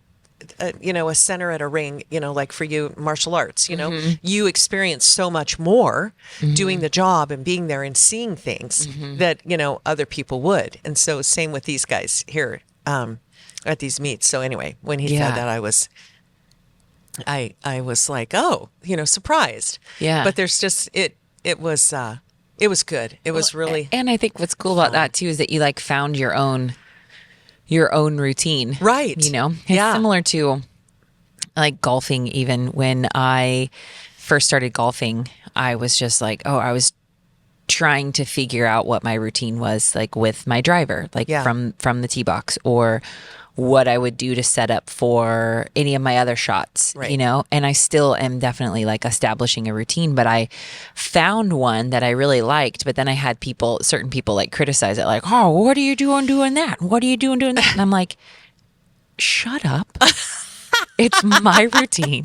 center at a ring, like for you, martial arts, you experience so much more doing the job and being there and seeing things that, other people would. And so same with these guys here at these meets. So anyway, when he said that, I was I was like, oh, surprised. Yeah. But there's just it was good. It was really And I think what's cool about that too is that you like found your own routine. Right. It's Yeah. similar to like golfing. Even when I first started golfing, I was just like, I was trying to figure out what my routine was, like with my driver, like Yeah. from the tee box, or what I would do to set up for any of my other shots, Right. and I still am definitely like establishing a routine, but I found one that I really liked, but then I had certain people like criticize it, like, oh, what are you doing that? What are you doing that? And I'm like, shut up. It's my routine.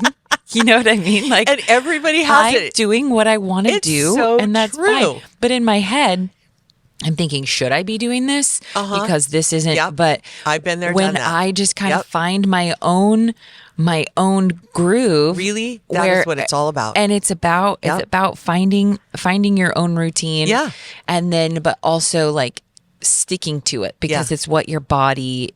You know what I mean? Like, and everybody has I'm it. doing what I want to It's do, so and that's true. fine. But in my head, I'm thinking, should I be doing this? Because this isn't. Yep. But I've been there, when done that. I just kind of Yep. find my own groove. Really? That is what it's all about. And it's about finding your own routine. Yeah. And then, but also like sticking to it, because Yeah. it's what your body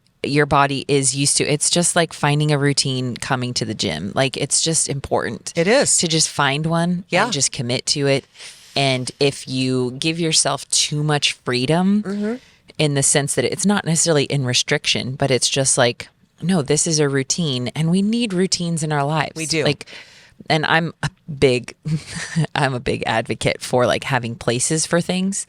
is used to. It's just like finding a routine coming to the gym. Like, it's just important. It is. To just find one Yeah. and just commit to it. And if you give yourself too much freedom, in the sense that it's not necessarily in restriction, but it's just like, no, this is a routine, and we need routines in our lives. We do. Like, and I'm a big advocate for like having places for things,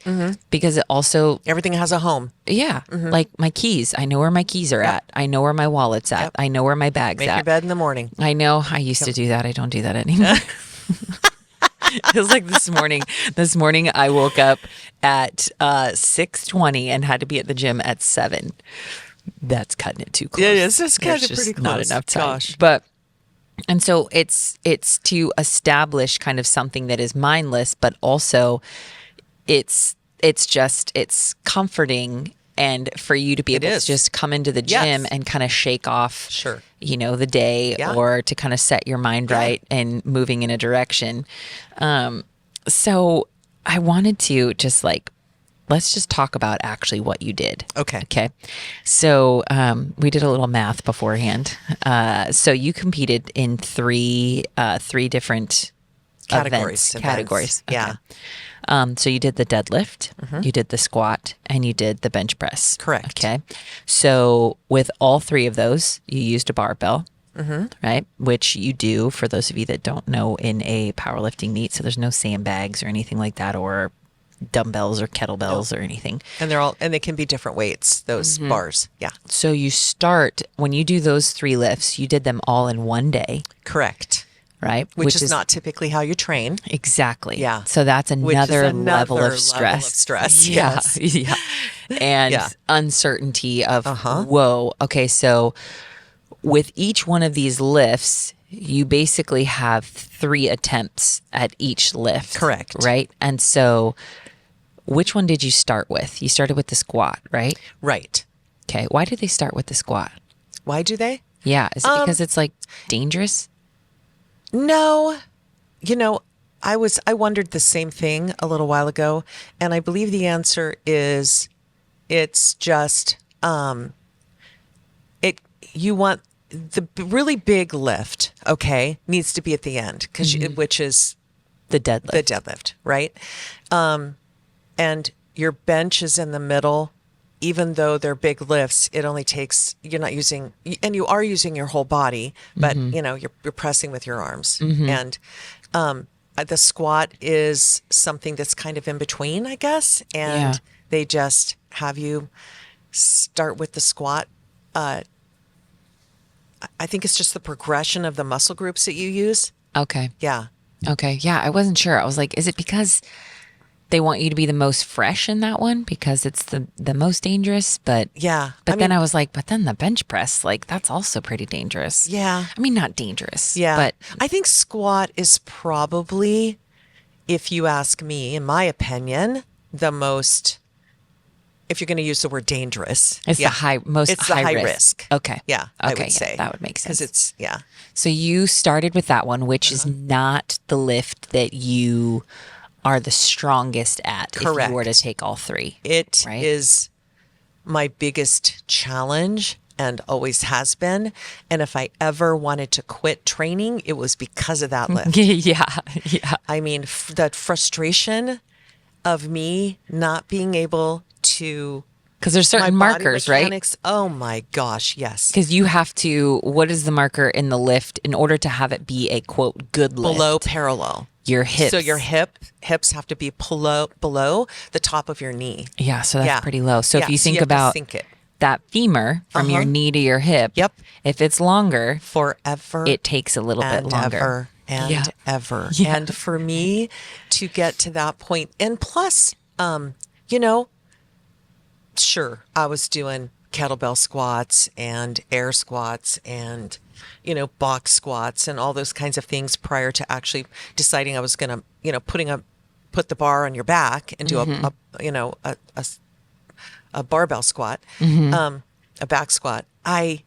because it also, Everything has a home. yeah, like my keys. I know where my keys are at. I know where my wallet's at. Yep. I know where my bag's Make at. your bed in the morning. I know. I used to do that. I don't do that anymore. It was like this morning. This morning I woke up at 6:20 and had to be at the gym at 7. That's cutting it too close. It is. It's There's kinda pretty just not close. enough time. Gosh. But and so it's to establish kind of something that is mindless, but also it's comforting, and for you to be able to is. just come into the Yes. gym and kind of shake off, Sure. the day, Yeah. or to kind of set your mind right and moving in a direction. So I wanted to just like, let's just talk about actually what you did. Okay. Okay. So we did a little math beforehand. So you competed in three different Categories. Categories. Events. Yeah. Okay. So you did the deadlift, you did the squat, and you did the bench press. Correct. Okay. So with all three of those, you used a barbell, right? Which you do, for those of you that don't know, in a powerlifting meet. So there's no sandbags or anything like that, or dumbbells or kettlebells or anything. And they can be different weights, those bars. Yeah. So you start, when you do those 3 lifts, you did them all in one day, Correct. right? Which is not typically how you train. Exactly. Yeah. So that's Which is another another level level of of stress. stress, Yeah. yes. Yeah. And Yeah. uncertainty of, whoa, okay, so with each one of these lifts, you basically have 3 attempts at each lift. Correct. Right? And so which one did you start with? You started with the squat, right? Right. Okay. Why did they start with the squat? Why do they? Yeah. Is it because it's like dangerous? No. I wondered the same thing a little while ago, and I believe the answer is it's just you want the really big lift, okay, needs to be at the end, which is The deadlift. the deadlift, right? And your bench is in the middle. Even though they're big lifts, it only takes, you're not using, and you are using your whole body, but you're pressing with your arms. And the squat is something that's kind of in between, I guess. And Yeah. they just have you start with the squat. I think it's just the progression of the muscle groups that you use. Okay. Yeah. Okay. Yeah. I wasn't sure. I was like, is it because they want you to be the most fresh in that one because it's the most dangerous? But Yeah. But then I was like, but then the bench press, like that's also pretty dangerous. Yeah. I mean, not dangerous. Yeah. But I think squat is probably, if you ask me, in my opinion, the most, if you're going to use the word dangerous. it's the most It's the high, high risk. risk. Okay. Yeah. Okay. I would say. That would make sense. Because it's, yeah. So you started with that one, which is not the lift that you are the strongest at. If you were to Correct. take all 3. It Right. is my biggest challenge. and always has been. And if I ever wanted to quit training, it was because of that lift. Yeah. I mean, that frustration of me not being able to, Because there's certain my body markers, right? mechanics, oh my gosh, yes. Because you have to, what is the marker in the lift in order to have it be a quote good lift? Below parallel. Your hips. So your hips have to be below the top of your knee. Yeah, so that's pretty low. So if you so think have to about sink it that femur from your knee to your hip, Yep. if it's longer, forever, it takes a little bit longer. Ever and Yeah. ever. Yeah. And for me to get to that point, and plus, you know, sure, I was doing kettlebell squats and air squats and, you know, box squats and all those kinds of things prior to actually deciding I was going to, you know, put the bar on your back and do a barbell squat, a back squat. I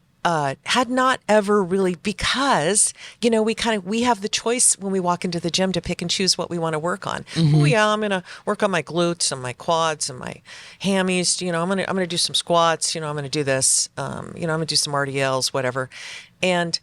had not ever really, because, you know, we have the choice when we walk into the gym to pick and choose what we want to work on. Oh yeah, I'm going to work on my glutes and my quads and my hammies. You know, I'm going to do some squats. You know, I'm going to do this. You know, I'm going to do some RDLs, whatever. And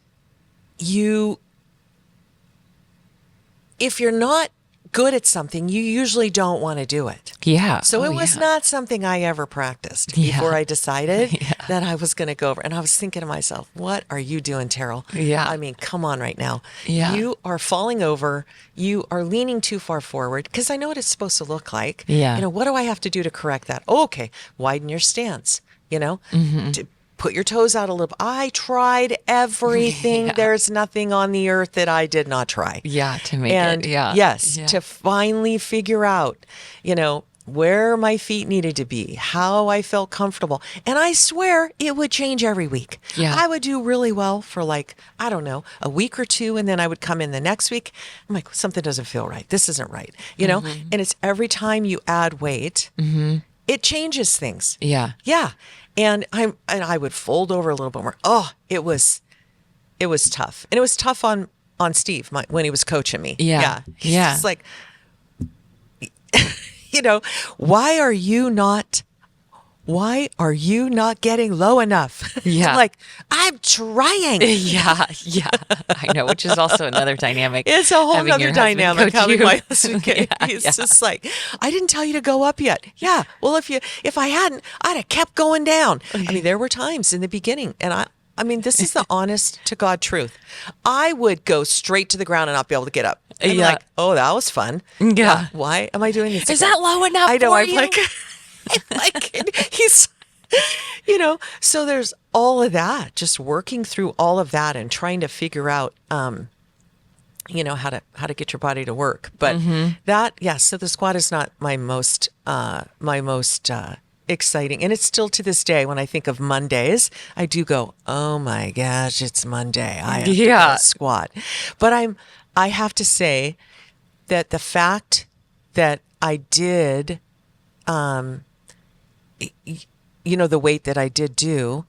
if you're not good at something, you usually don't want to do it. Yeah. So it was not something I ever practiced before I decided that I was going to go over. And I was thinking to myself, what are you doing, Terral? Yeah. I mean, come on right now. Yeah. You are falling over. You are leaning too far forward, because I know what it's supposed to look like. Yeah. You know, what do I have to do to correct that? Oh, okay. Widen your stance, you know, to put your toes out a little. I tried everything. Yeah. There's nothing on the earth that I did not try. Yeah, to make And it. Yeah. yes, Yeah. to finally figure out, you know, where my feet needed to be, how I felt comfortable. And I swear it would change every week. Yeah. I would do really well for, like, I don't know, a week or two. And then I would come in the next week. I'm like, something doesn't feel right. This isn't right. You know, and it's every time you add weight, it changes things. Yeah. Yeah. And I would fold over a little bit more. Oh, it was tough. And it was tough on Steve when he was coaching me. Yeah. He's Yeah. just like, you know, why are you not getting low enough? Yeah. I'm like, I'm trying. Yeah. I know, which is also another dynamic. It's a whole having other your husband dynamic coach having you. my husband coach. Yeah, He's yeah. just like, I didn't tell you to go up yet. Yeah. Well, if I hadn't, I'd have kept going down. I mean, there were times in the beginning, and I mean, this is the honest to God truth. I would go straight to the ground and not be able to get up. And Yeah. like, oh, that was fun. Yeah. Why am I doing this? Is again? that low enough I know. for I'm you? like, he's, you know, so there's all of that, just working through all of that and trying to figure out, you know, how to get your body to work. But so the squat is not my most exciting. And it's still to this day, when I think of Mondays, I do go, oh my gosh, it's Monday. I have to go squat. But I have to say that the fact that I did, you know, the weight that I did do,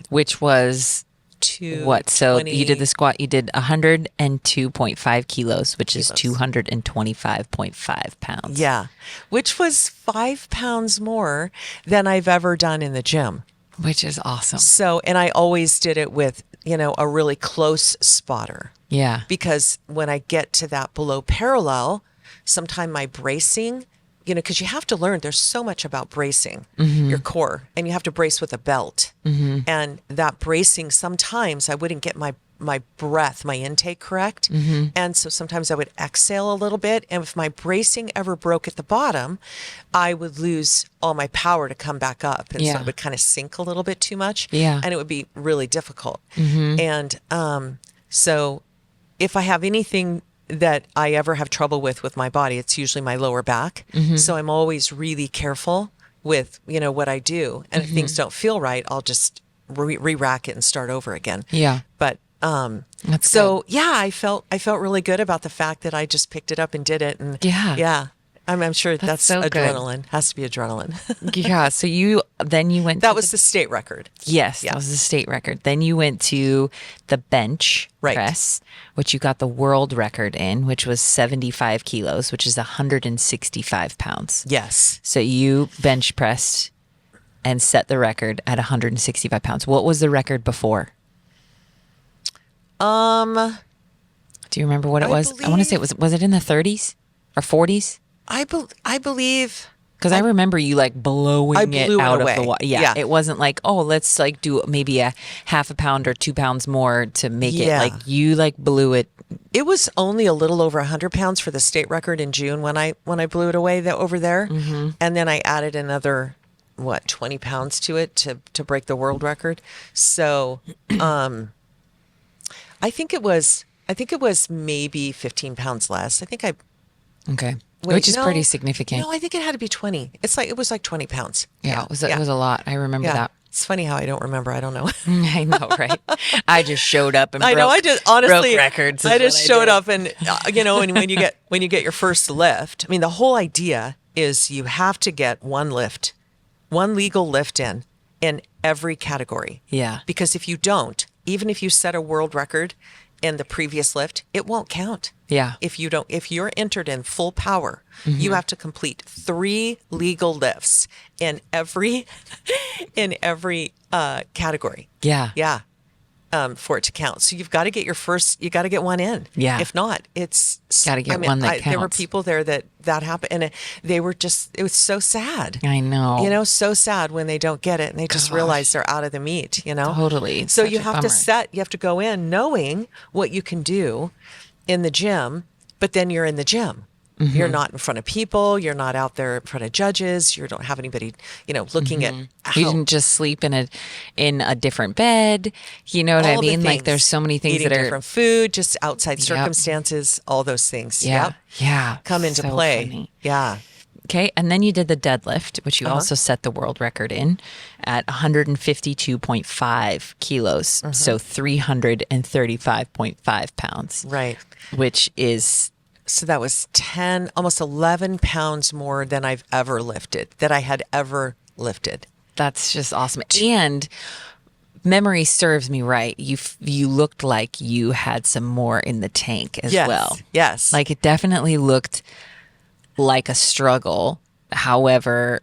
Which was to what? So 20 you did the squat. You did 102.5 kilos, which is 225.5 pounds. Yeah, which was 5 pounds more than I've ever done in the gym. Which is awesome. So, and I always did it with, you know, a really close spotter. Yeah. Because when I get to that below parallel, sometime my bracing, you know, because you have to learn, there's so much about bracing your core, and you have to brace with a belt. And that bracing, sometimes I wouldn't get my breath, my intake correct. And so sometimes I would exhale a little bit. And if my bracing ever broke at the bottom, I would lose all my power to come back up. And so it would kind of sink a little bit too much. Yeah. And it would be really difficult. And so if I have anything that I ever have trouble with my body, it's usually my lower back. So I'm always really careful with, you know, what I do. And if things don't feel right, I'll just re-rack it and start over again. Yeah. But That's so good. yeah, I felt really good about the fact that I just picked it up and did it. And Yeah. I'm sure that's so good. adrenaline. Has to be adrenaline. Yeah. So you went. That to was the state record. Yes, Yeah. that was the state record. Then you went to the bench Right. press, which you got the world record in, which was 75 kilos, which is 165 pounds. Yes. So you bench pressed and set the record at 165 pounds. What was the record before? Do you remember what it was? I want to say was it in the 30s or 40s? I believe. Because I remember you like blowing it out away. of the water. Yeah, it wasn't like, oh, let's like do maybe a half a pound or 2 pounds more to make it. Like you like blew it. It was only a little over 100 pounds for the state record in June when I blew it away over there, and then I added another 20 pounds to it to break the world record. So, I think it was maybe 15 pounds less. I think Okay. Which is pretty significant. No, I think it had to be 20. It was like 20 pounds. Yeah, it was a lot. I remember that. It's funny how I don't remember. I don't know. I know, right? I just showed up and broke records. I just showed up and and when you get your first lift, I mean, the whole idea is you have to get one legal lift in every category. Yeah. Because if you don't, even if you set a world record in the previous lift, it won't count. Yeah. If you're entered in full power, you have to complete 3 legal lifts in every category. Yeah. Yeah. For it to count. So you've got to get you got to get one in. Yeah. If not, it's got to get one that counts. There were people there that happened, and it was so sad. I know. So sad when they don't get it and they just realize they're out of the meet, Totally. So you have to go in knowing what you can do in the gym, but then you're in the gym. You're not in front of people. You're not out there in front of judges. You don't have anybody, looking at. You didn't just sleep in a different bed. You know what I mean? Like there's so many things eating that are different food, just outside circumstances. All those things. Yeah. Yeah. Come into So play. funny. Yeah. Okay. And then you did the deadlift, which you also set the world record in at 152.5 kilos. So 335.5 pounds. Right. Which is. So that was 10, almost 11 pounds more than I had ever lifted. That's just awesome. And memory serves me right. You looked like you had some more in the tank as well. Yes. Like it definitely looked like a struggle. However,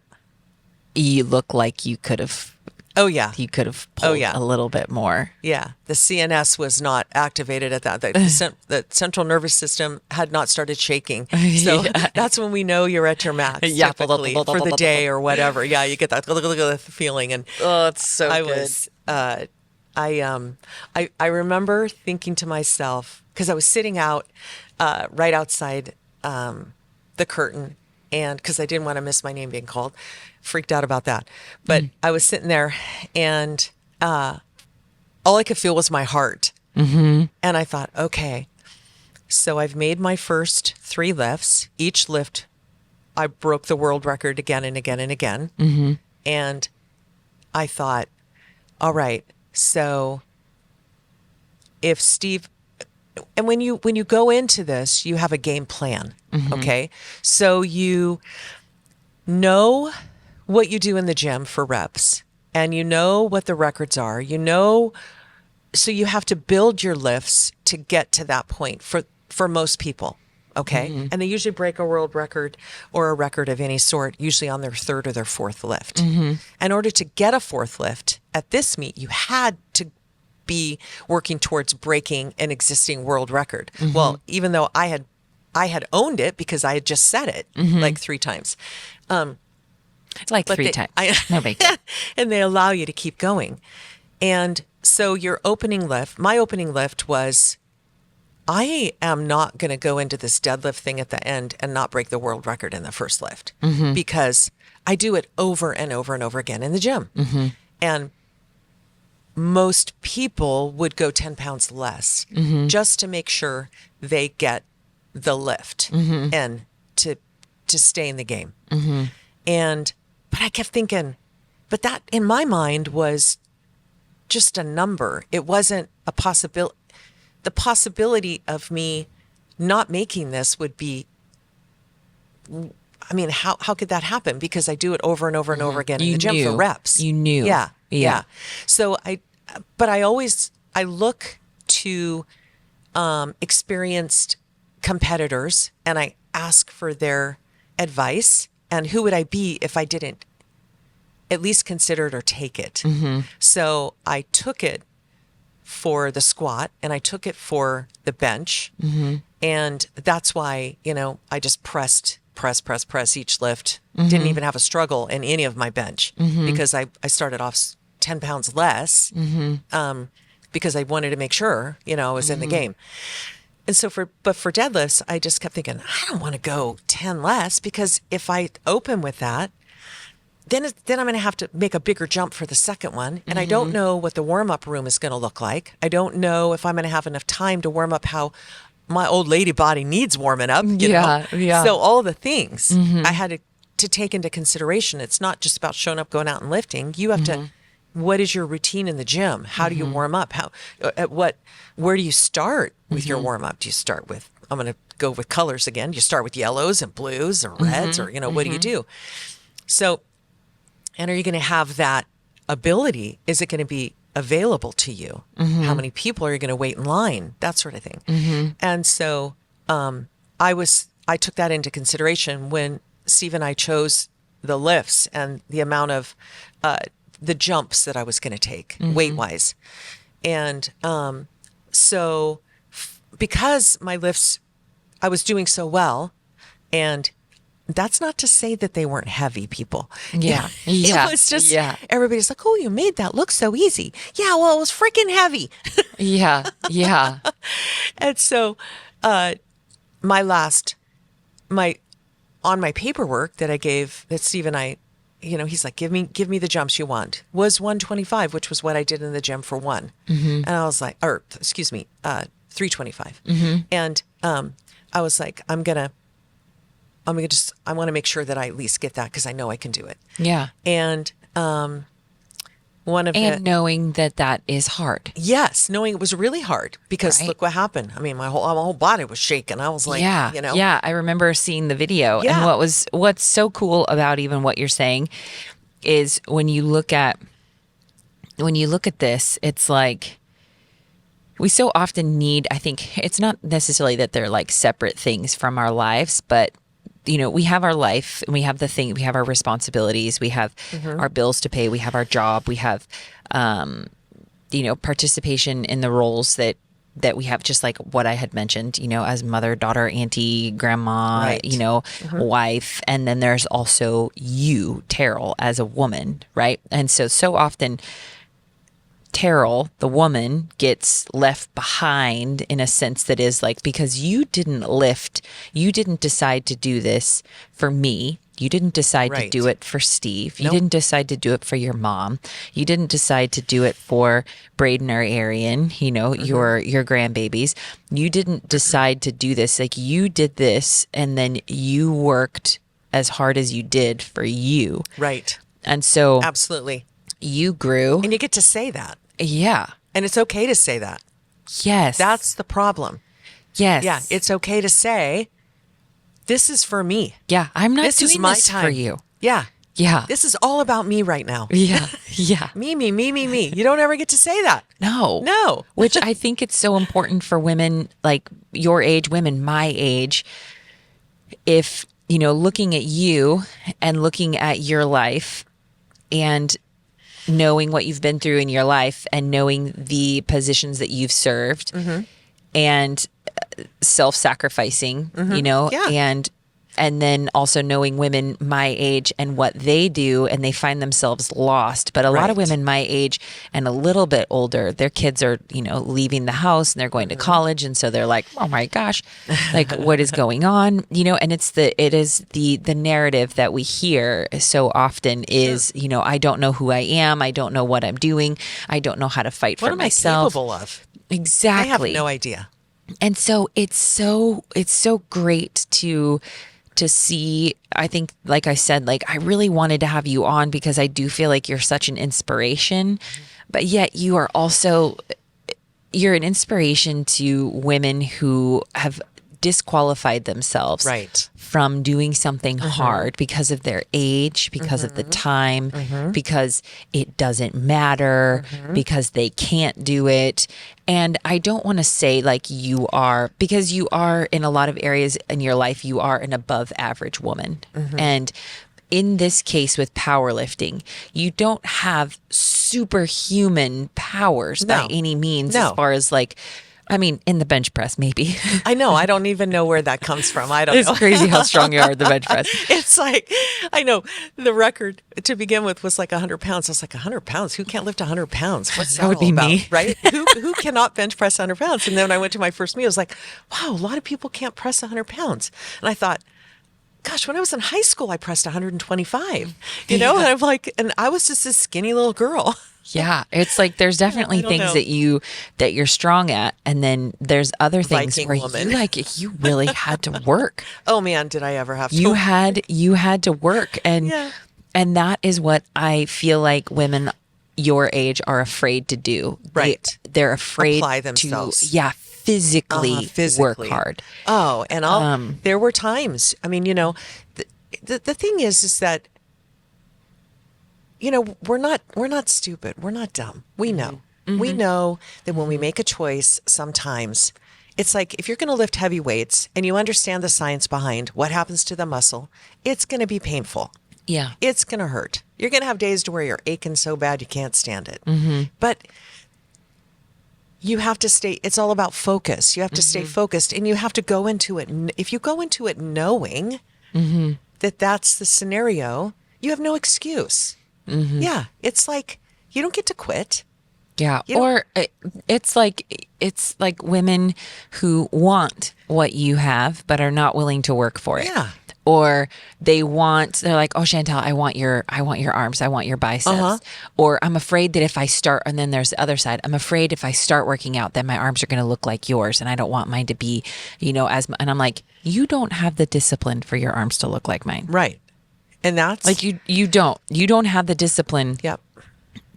you look like you could have. Oh yeah. You could have pulled a little bit more. Yeah. The CNS was not activated at that. The central nervous system had not started shaking. So that's when we know you're at your max typically for the day or whatever. Yeah. You get that feeling. And it's so good. I remember thinking to myself, because I was sitting out right outside the curtain, and because I didn't want to miss my name being called, freaked out about that. But I was sitting there, and all I could feel was my heart. And I thought, okay, so I've made my first 3 lifts. Each lift, I broke the world record again and again and again. And I thought, all right, so if Steve, and when you go into this, you have a game plan. Okay. So you know what you do in the gym for reps, and you know what the records are, so you have to build your lifts to get to that point for most people. Okay. And they usually break a world record or a record of any sort, usually on their 3rd or their 4th lift. In order to get a 4th lift at this meet, you had to be working towards breaking an existing world record. Well, even though I had owned it because I had just set it like 3 times. It's like 3 times. No big deal. And they allow you to keep going. And so my opening lift was, I am not going to go into this deadlift thing at the end and not break the world record in the first lift because I do it over and over and over again in the gym. And most people would go 10 pounds less just to make sure they get the lift and to stay in the game. But I kept thinking, but that in my mind was just a number. It wasn't a possibility. The possibility of me not making this would be, I mean, how could that happen? Because I do it over and over and over again in the gym for reps. You knew. Yeah. So I look to experienced competitors, and I ask for their advice. And who would I be if I didn't at least consider it or take it. So I took it for the squat and I took it for the bench. And that's why, I just press each lift. Didn't even have a struggle in any of my bench because I started off 10 pounds less because I wanted to make sure, I was in the game. And so for deadlifts, I just kept thinking, I don't want to go 10 less because if I open with that, then I'm going to have to make a bigger jump for the second one. And I don't know what the warm-up room is going to look like. I don't know if I'm going to have enough time to warm up how my old lady body needs warming up. You know? So all the things I had to take into consideration. It's not just about showing up, going out and lifting. You have to, what is your routine in the gym? How do you warm up? Where do you start with your warm up? Do you start with, I'm going to go with colors again. Do you start with yellows and blues or reds or, what do you do? So, and are you going to have that ability? Is it going to be available to you? How many people are you going to wait in line? That sort of thing. And so I took that into consideration when Steve and I chose the lifts and the amount of the jumps that I was going to take weight-wise. And so because my lifts, I was doing so well, and that's not to say that they weren't heavy, people. It was just, everybody's like, oh, you made that look so easy. Yeah, well, it was freaking heavy. And so on my paperwork that I gave, that Steve and I, he's like, give me the jumps you want, was 125, which was what I did in the gym for one. And I was like, 325. And I was like, I want to make sure that I at least get that because I know I can do it. And knowing that is hard. Yes, knowing it was really hard because look what happened. I mean, my whole body was shaking. I was like, I remember seeing the video. And what's so cool about even what you're saying is when you look at this, it's like we so often need, I think it's not necessarily that they're like separate things from our lives, but we have our life and we have we have our responsibilities, we have our bills to pay, we have our job, we have, participation in the roles that we have, just like what I had mentioned, as mother, daughter, auntie, grandma, wife. And then there's also you, Terral, as a woman, right? And so often Terral, the woman, gets left behind in a sense that is like, because you didn't decide to do this for me. You didn't decide to do it for Steve. You didn't decide to do it for your mom. You didn't decide to do it for Braden or Arian, your grandbabies. You didn't decide to do this. Like, you did this and then you worked as hard as you did for you. Right. And so absolutely, you grew. And you get to say that. Yeah. And it's okay to say that. Yes. That's the problem. Yes. Yeah. It's okay to say, this is for me. Yeah. I'm not doing this for you. Yeah. Yeah. This is all about me right now. Yeah. Yeah. Me. You don't ever get to say that. No. Which I think it's so important for women like your age, women my age, if, looking at you and looking at your life and knowing what you've been through in your life and knowing the positions that you've served and self-sacrificing, and then also knowing women my age and what they do, and they find themselves lost. But a lot of women my age and a little bit older, their kids are, leaving the house and they're going to college. And so they're like, oh my gosh, like what is going on? And it is the narrative that we hear so often is, I don't know who I am. I don't know what I'm doing. I don't know how to fight for myself. What am I capable of? Exactly. I have no idea. And so it's so great to see. I think, like I said, like I really wanted to have you on because I do feel like you're such an inspiration, but yet you're an inspiration to women who have disqualified themselves from doing something hard because of their age, because of the time, because it doesn't matter, because they can't do it. And I don't want to say like you are, because you are in a lot of areas in your life, you are an above average woman. And in this case with powerlifting, you don't have superhuman powers by No. any means, No. as far as like, I mean, in the bench press, maybe. I know. I don't even know where that comes from. I don't know. It's crazy how strong you are at the bench press. It's like, I know the record to begin with was like 100 pounds. I was like, 100 pounds? Who can't lift 100 pounds? What's that That would all be about? me. Right? Who cannot bench press 100 pounds? And then when I went to my first meet, I was like, wow, a lot of people can't press 100 pounds. And I thought, gosh, when I was in high school, I pressed 125, you know? And I'm like, and I was just this skinny little girl. Yeah, it's like there's definitely I don't things know. that you're strong at, and then there's other things Viking where woman. you really had to work. Oh man, did I ever have to? You had to work, and Yeah. and that is what I feel like women your age are afraid to do. Right. They're afraid Apply themselves. to physically, Physically. work hard. Oh, and there were times. I mean, you know, the thing is that, you know, we're not stupid. We're not dumb. We know. We know that when we make a choice, sometimes it's like if you're going to lift heavy weights and you understand the science behind what happens to the muscle, it's going to be painful. Yeah. It's going to hurt. You're going to have days to where you're aching so bad you can't stand it. But you have to stay, it's all about focus. You have to stay focused, and you have to go into it. If you go into it knowing that that's the scenario, you have no excuse. Yeah. It's like, you don't get to quit. Yeah. You don't- Or it's like women who want what you have but are not willing to work for it. Yeah. Or they're like, oh, Shantell, I want your arms. I want your biceps. Or I'm afraid that if I start, and then there's the other side, I'm afraid if I start working out, then my arms are going to look like yours. And I don't want mine to be, and I'm like, you don't have the discipline for your arms to look like mine. Right. And that's Like you don't have the discipline yep.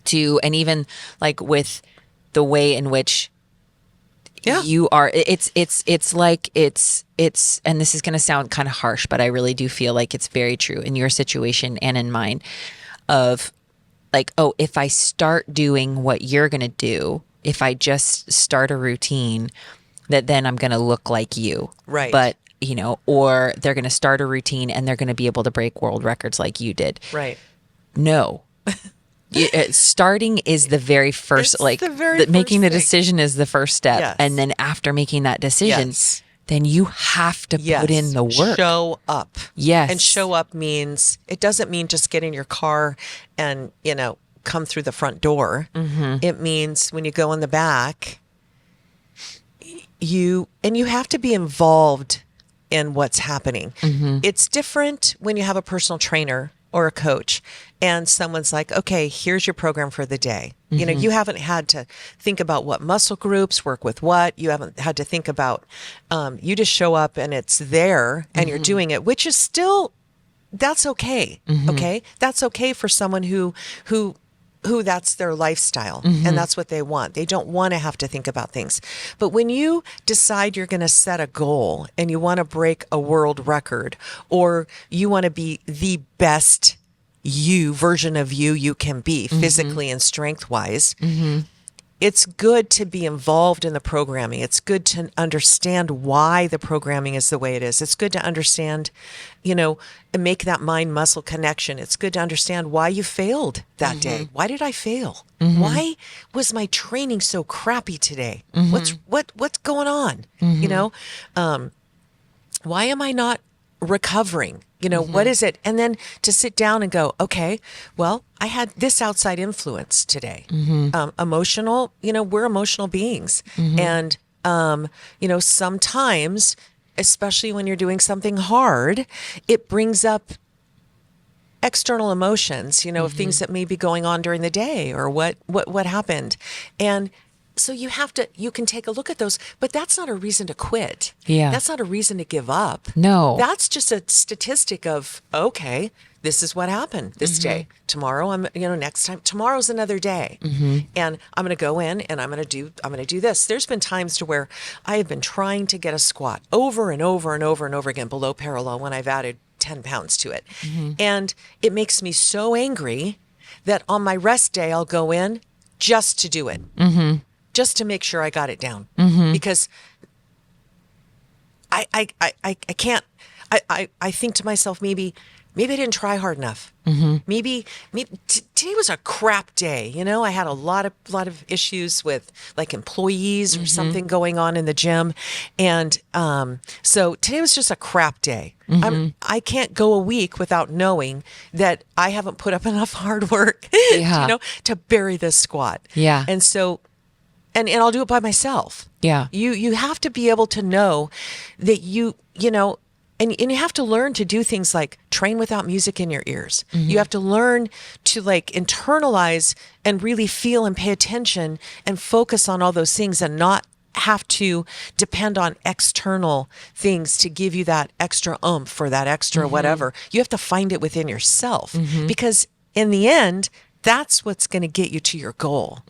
to, and even like with the way in which Yeah. you are, it's like, and this is going to sound kind of harsh, but I really do feel like it's very true in your situation and in mine of like, oh, if I start doing what you're going to do, if I just start a routine, that then I'm going to look like you. Right. But, or they're going to start a routine and they're going to be able to break world records like you did. Right. No. Starting is the very first, It's the very making the first thing. decision is the first step. Yes. And then after making that decision, Yes. then you have to Yes. put in the work. Show up. Yes. And show up means, it doesn't mean just get in your car and, come through the front door. It means when you go in the back, you have to be involved in what's happening. It's different when you have a personal trainer or a coach and someone's like, okay, here's your program for the day. You haven't had to think about what muscle groups work with what. You haven't had to think about, you just show up and it's there and you're doing it, which is still, that's okay. Okay. That's okay for someone who that's their lifestyle and that's what they want. They don't want to have to think about things. But when you decide you're going to set a goal and you want to break a world record, or you want to be the best version of you can be physically and strength wise, it's good to be involved in the programming. It's good to understand why the programming is the way it is. It's good to understand, and make that mind muscle connection. It's good to understand why you failed that day. Why did I fail? Why was my training so crappy today? What's going on? Why am I not recovering? What is it? And then to sit down and go, okay, well, I had this outside influence today. Emotional, we're emotional beings. And, sometimes, especially when you're doing something hard, it brings up external emotions, of things that may be going on during the day or what happened. And so you can take a look at those, but that's not a reason to quit. Yeah. That's not a reason to give up. No. That's just a statistic of, okay, this is what happened this day. Tomorrow, next time, tomorrow's another day. And I'm going to go in and I'm going to do this. There's been times to where I have been trying to get a squat over and over and over and over again below parallel when I've added 10 pounds to it. And it makes me so angry that on my rest day, I'll go in just to do it. Just to make sure I got it down, because I can't. I think to myself, maybe maybe I didn't try hard enough. Maybe today was a crap day. You know, I had a lot of issues with like employees or something going on in the gym. And so today was just a crap day. I can't go a week without knowing that I haven't put up enough hard work, Yeah. you know, to bury this squat. Yeah. And so, and I'll do it by myself. Yeah. You have to be able to know that you know, and you have to learn to do things like train without music in your ears. You have to learn to like internalize and really feel and pay attention and focus on all those things and not have to depend on external things to give you that extra oomph or that extra whatever. You have to find it within yourself because in the end, that's what's going to get you to your goal.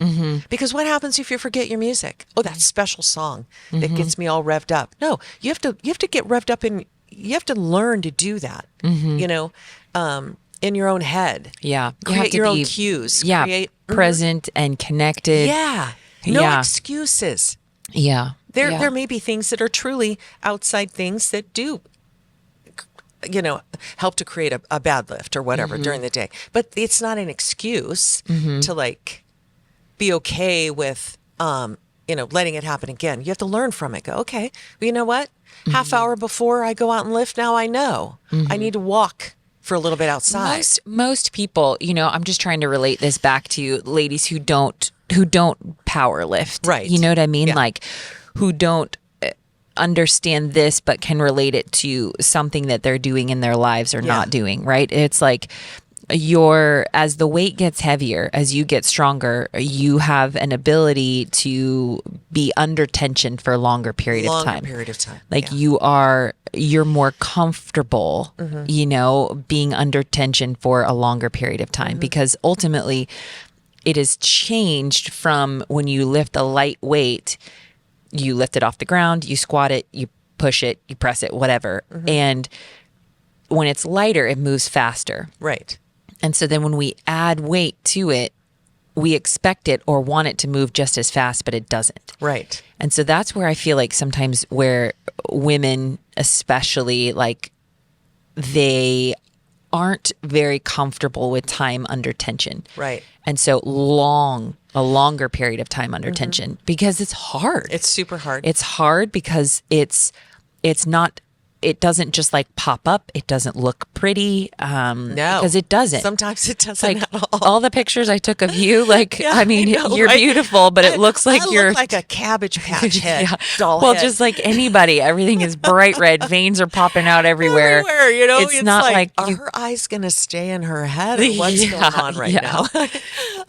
Because what happens if you forget your music? Oh, that special song that gets me all revved up. No, you have to get revved up and you have to learn to do that, you know, in your own head. Yeah. You Create have to your own be, cues. Yeah. Create, Present and connected. yeah. No Yeah. excuses. Yeah. There may be things that are truly outside things that do, you know, help to create a bad lift or whatever during the day. But it's not an excuse to like be okay with, you know, letting it happen again. You have to learn from it. Go, okay, well, you know what? Half hour before I go out and lift, now I know I need to walk for a little bit outside. Most people, you know, I'm just trying to relate this back to ladies who don't power lift. Right. You know what I mean? Yeah. Like who don't understand this but can relate it to something that they're doing in their lives or not doing, right? It's like as the weight gets heavier, as you get stronger, you have an ability to be under tension for a longer period of time. Like you're more comfortable, you know, being under tension for a longer period of time because ultimately it has changed from when you lift a light weight, you lift it off the ground, you squat it, you push it, you press it, whatever. And when it's lighter, it moves faster. Right. And so then when we add weight to it, we expect it or want it to move just as fast, but it doesn't. Right. And so that's where I feel like sometimes where women, especially, like they aren't very comfortable with time under tension. Right. And so a longer period of time under tension because it's hard. It's super hard. It's hard because it's not, it doesn't just like pop up. It doesn't look pretty. No, because it doesn't. Sometimes it doesn't Like at all. all the pictures I took of you, like, Yeah, I mean, know, you're right? beautiful, but it looks like I you're look like a Cabbage Patch head. Doll well, head. just like anybody, everything is bright red. Veins are popping out everywhere. Everywhere, you know, it's not like are you, her eyes going to stay in her head or what's going on right yeah. now?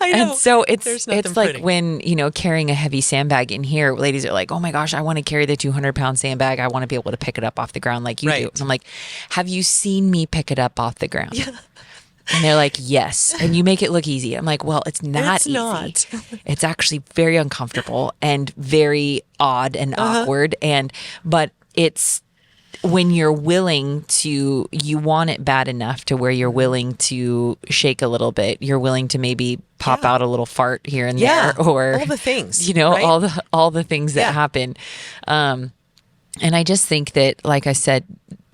I know. And so There's nothing it's like pretty. when, you know, carrying a heavy sandbag in here, ladies are like, oh my gosh, I want to carry the 200-pound sandbag. I want to be able to pick it up off the ground like you do. Right. And I'm like, have you seen me pick it up off the ground? Yeah. And they're like, yes. And you make it look easy. I'm like, well, it's not It's easy. not. It's actually very uncomfortable and very odd and awkward. But it's when you're willing to, you want it bad enough to where you're willing to shake a little bit. You're willing to maybe pop out a little fart here and there, or all the things, you know, right? all the things that happen. And I just think that, like I said,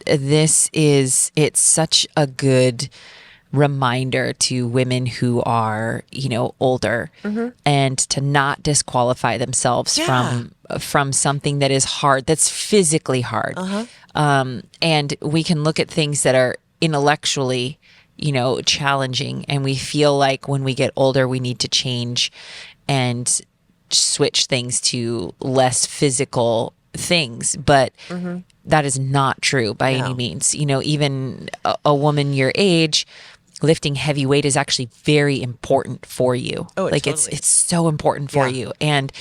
it's such a good reminder to women who are, you know, older and to not disqualify themselves from something that is hard, that's physically hard. And we can look at things that are intellectually, you know, challenging, and we feel like when we get older, we need to change and switch things to less physical things. But that is not true by any means. You know, even a woman your age, lifting heavy weight is actually very important for you. Oh, like totally. it's so important for you. And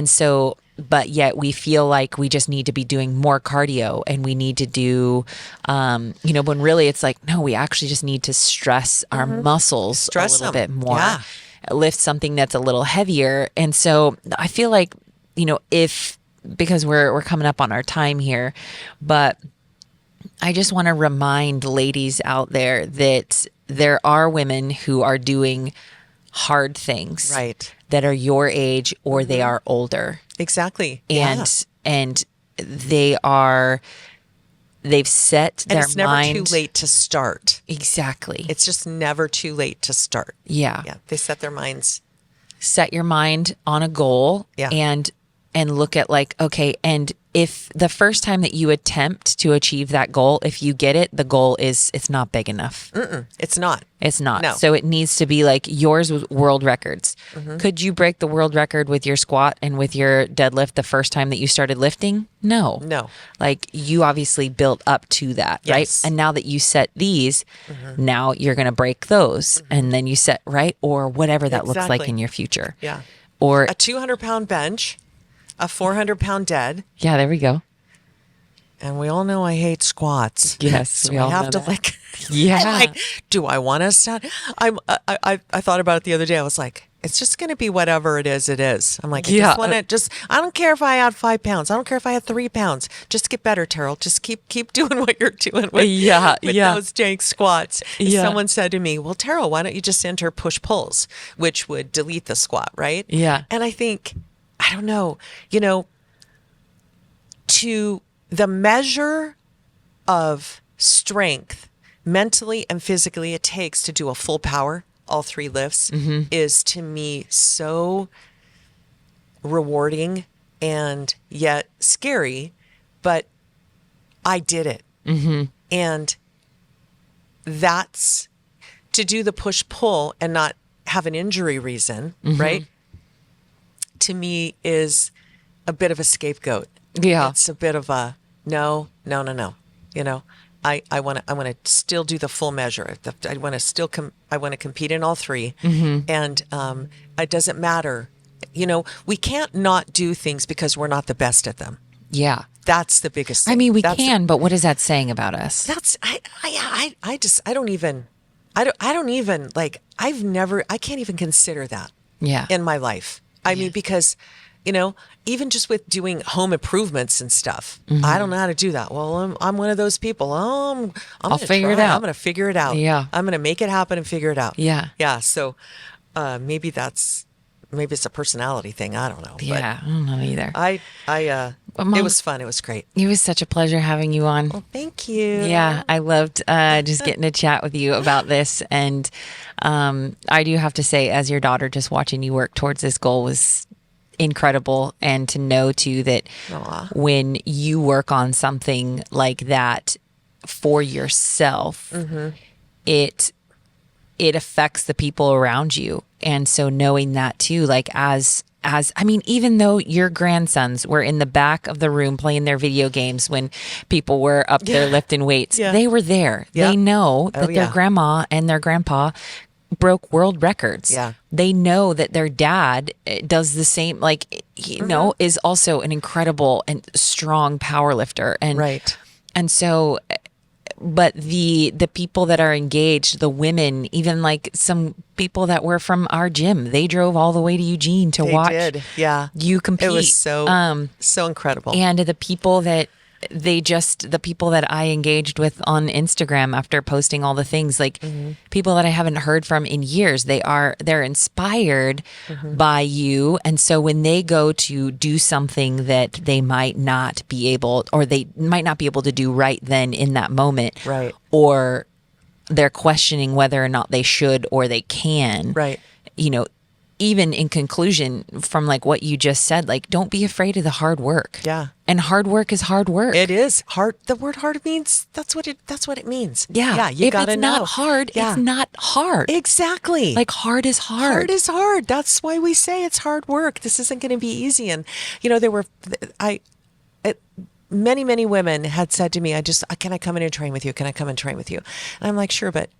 so, but yet we feel like we just need to be doing more cardio and we need to do, you know, when really it's like, no, we actually just need to stress our muscles a little bit more, lift something that's a little heavier. And so I feel like, you know, because we're coming up on our time here, but I just want to remind ladies out there that there are women who are doing hard things, Right. that are your age or they are older. Exactly. And they are they've set And their it's never mind. too late to start. Exactly. It's just never too late to start. Yeah. Yeah. They set their minds. Set your mind on a goal. Yeah. And look at like, okay, and if the first time that you attempt to achieve that goal, if you get it, the goal is, it's not big enough. It's not. It's not. No. So it needs to be like yours with world records. Could you break the world record with your squat and with your deadlift the first time that you started lifting? No. No. Like you obviously built up to that, right? Yes. And now that you set these, now you're going to break those and then you set, right? Or whatever that looks like Exactly. in your future. Yeah. Or, A 200-pound bench, a 400-pound dead. yeah, there we go. And we all know I hate squats. Yes, So we I all have know to that. like, Yeah. like, do I want to stand? I thought about it the other day. I was like, it's just going to be whatever it is. It is. I'm like, I Yeah. just want to I don't care if I add 5 pounds. I don't care if I add 3 pounds. Just get better, Terral. Just keep doing what you're doing with, Yeah, with yeah. those jank squats. Yeah. Someone said to me, well, Terral, why don't you just enter push pulls, which would delete the squat, right? Yeah. And I think, I don't know, to the measure of strength mentally and physically it takes to do a full power, all 3 lifts, is to me so rewarding and yet scary, but I did it. And that's to do the push pull and not have an injury reason, right? To me is a bit of a scapegoat. Yeah. It's a bit of a no. I want to still do the full measure. I want to still I want to compete in all 3, and it doesn't matter. We can't not do things because we're not the best at them. Yeah. That's the biggest thing. I mean, we That's can, but what is that saying about us? That's I don't even I can't even consider that. Yeah. In my life. I mean, because, even just with doing home improvements and stuff, I don't know how to do that. Well, I'm one of those people. I'm I'll figure it out. I'm going to figure it out. Yeah. I'm going to make it happen and figure it out. Yeah. Yeah. So maybe it's a personality thing. I don't know. Yeah. I don't know either. But Mom, it was fun. It was great. It was such a pleasure having you on. Well, thank you. Yeah, I loved just getting to chat with you about this. And I do have to say, as your daughter, just watching you work towards this goal was incredible. And to know, too, that when you work on something like that for yourself, it affects the people around you. And so knowing that, too, like as I mean, even though your grandsons were in the back of the room playing their video games when people were up there lifting weights, they were there. Yeah. They know that their yeah. grandma and their grandpa broke world records. Yeah. They know that their dad does the same, like, is also an incredible and strong power lifter. And, Right. And so, but the people that are engaged, the women, even like some people that were from our gym, they drove all the way to Eugene to watch you compete. It was so incredible. And the people that the people that I engaged with on Instagram after posting all the things, like people that I haven't heard from in years, they're inspired by you. And so when they go to do something that they might not be able, or they might not be able to do right then in that moment, Right. or they're questioning whether or not they should or they can, Right. Even in conclusion from like what you just said, like, don't be afraid of the hard work. Yeah. And hard work is hard work. It is hard. The word hard means that's what it means. Yeah. Yeah. You if gotta it's know. not hard, it's not hard. Exactly. Like hard is hard. Hard is hard. That's why we say it's hard work. This isn't going to be easy. And many women had said to me, can I come in and train with you? Can I come and train with you? And I'm like, sure, but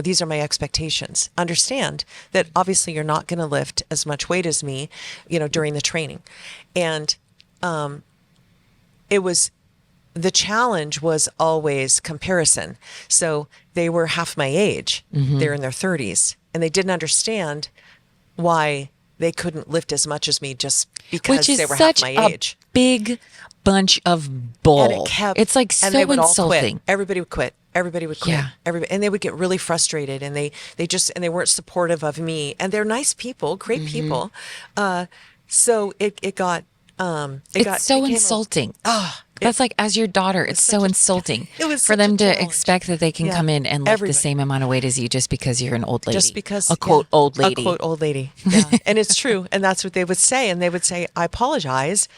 these are my expectations. Understand that obviously you're not going to lift as much weight as me, during the training. And the challenge was always comparison. So they were half my age. They're in their 30s. And they didn't understand why they couldn't lift as much as me just because they were half my age. Big bunch of bull. And it's like so and they would all insulting. quit. Everybody would quit. Yeah. And they would get really frustrated, and they weren't supportive of me. And they're nice people, great people. So it got It's so insulting. That's like, as your daughter, it's so insulting it was for such them a to challenge. expect that they can Yeah. come in and lift Everybody. the same amount of weight as you just because you're an old lady. Just because a quote old A lady. quote old lady. Yeah. And it's true. And that's what they would say. And they would say, I apologize,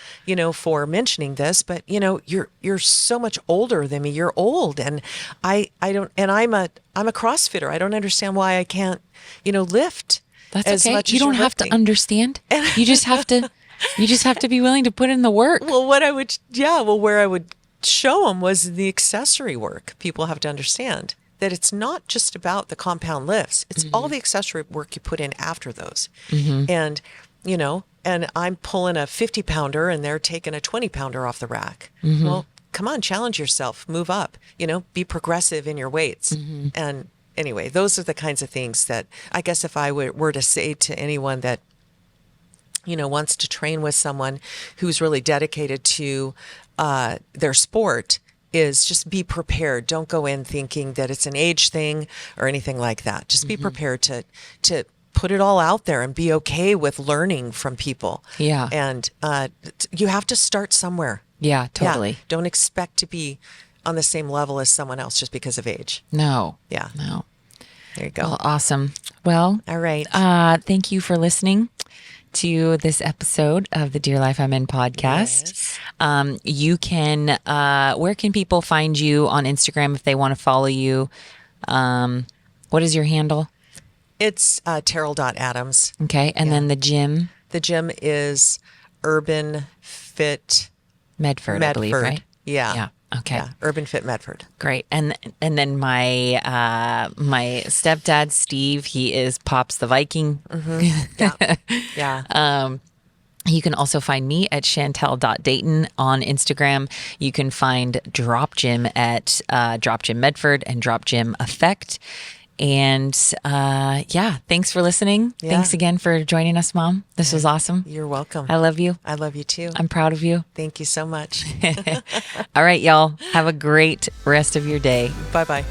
for mentioning this, but you're so much older than me. You're old. And I don't, and I'm a CrossFitter. I don't understand why I can't, lift. That's as okay. much You as don't you're have to lifting. understand. You just have to. You just have to be willing to put in the work. Well, where I would show them was the accessory work. People have to understand that it's not just about the compound lifts. It's all the accessory work you put in after those. And, and I'm pulling a 50 pounder and they're taking a 20 pounder off the rack. Well, come on, challenge yourself, move up, be progressive in your weights. And anyway, those are the kinds of things that I guess if I were to say to anyone that, wants to train with someone who's really dedicated to their sport, is just be prepared. Don't go in thinking that it's an age thing or anything like that. Just be prepared to put it all out there and be okay with learning from people. Yeah. And you have to start somewhere. Yeah, totally. Yeah. Don't expect to be on the same level as someone else just because of age. No. Yeah. No. There you go. Well, awesome. Well, All right. Thank you for listening to this episode of the Dear Life I'm In podcast. Yes. You can, where can people find you on Instagram if they want to follow you? What is your handle? It's Terral.Adams. Okay. And then the gym, The gym is Urban Fit Medford, I believe, right? Yeah. Yeah. Okay. Yeah. Urban Fit Medford. Great. And then my my stepdad, Steve, he is Pops the Viking. Yeah. Yeah. You can also find me at Shantell.Dayton on Instagram. You can find Drop Gym at Drop Gym Medford and Drop Gym Effect. And thanks for listening. Yeah. Thanks again for joining us, Mom. This was awesome. You're welcome. I love you. I love you too. I'm proud of you. Thank you so much. All right, y'all. Have a great rest of your day. Bye-bye.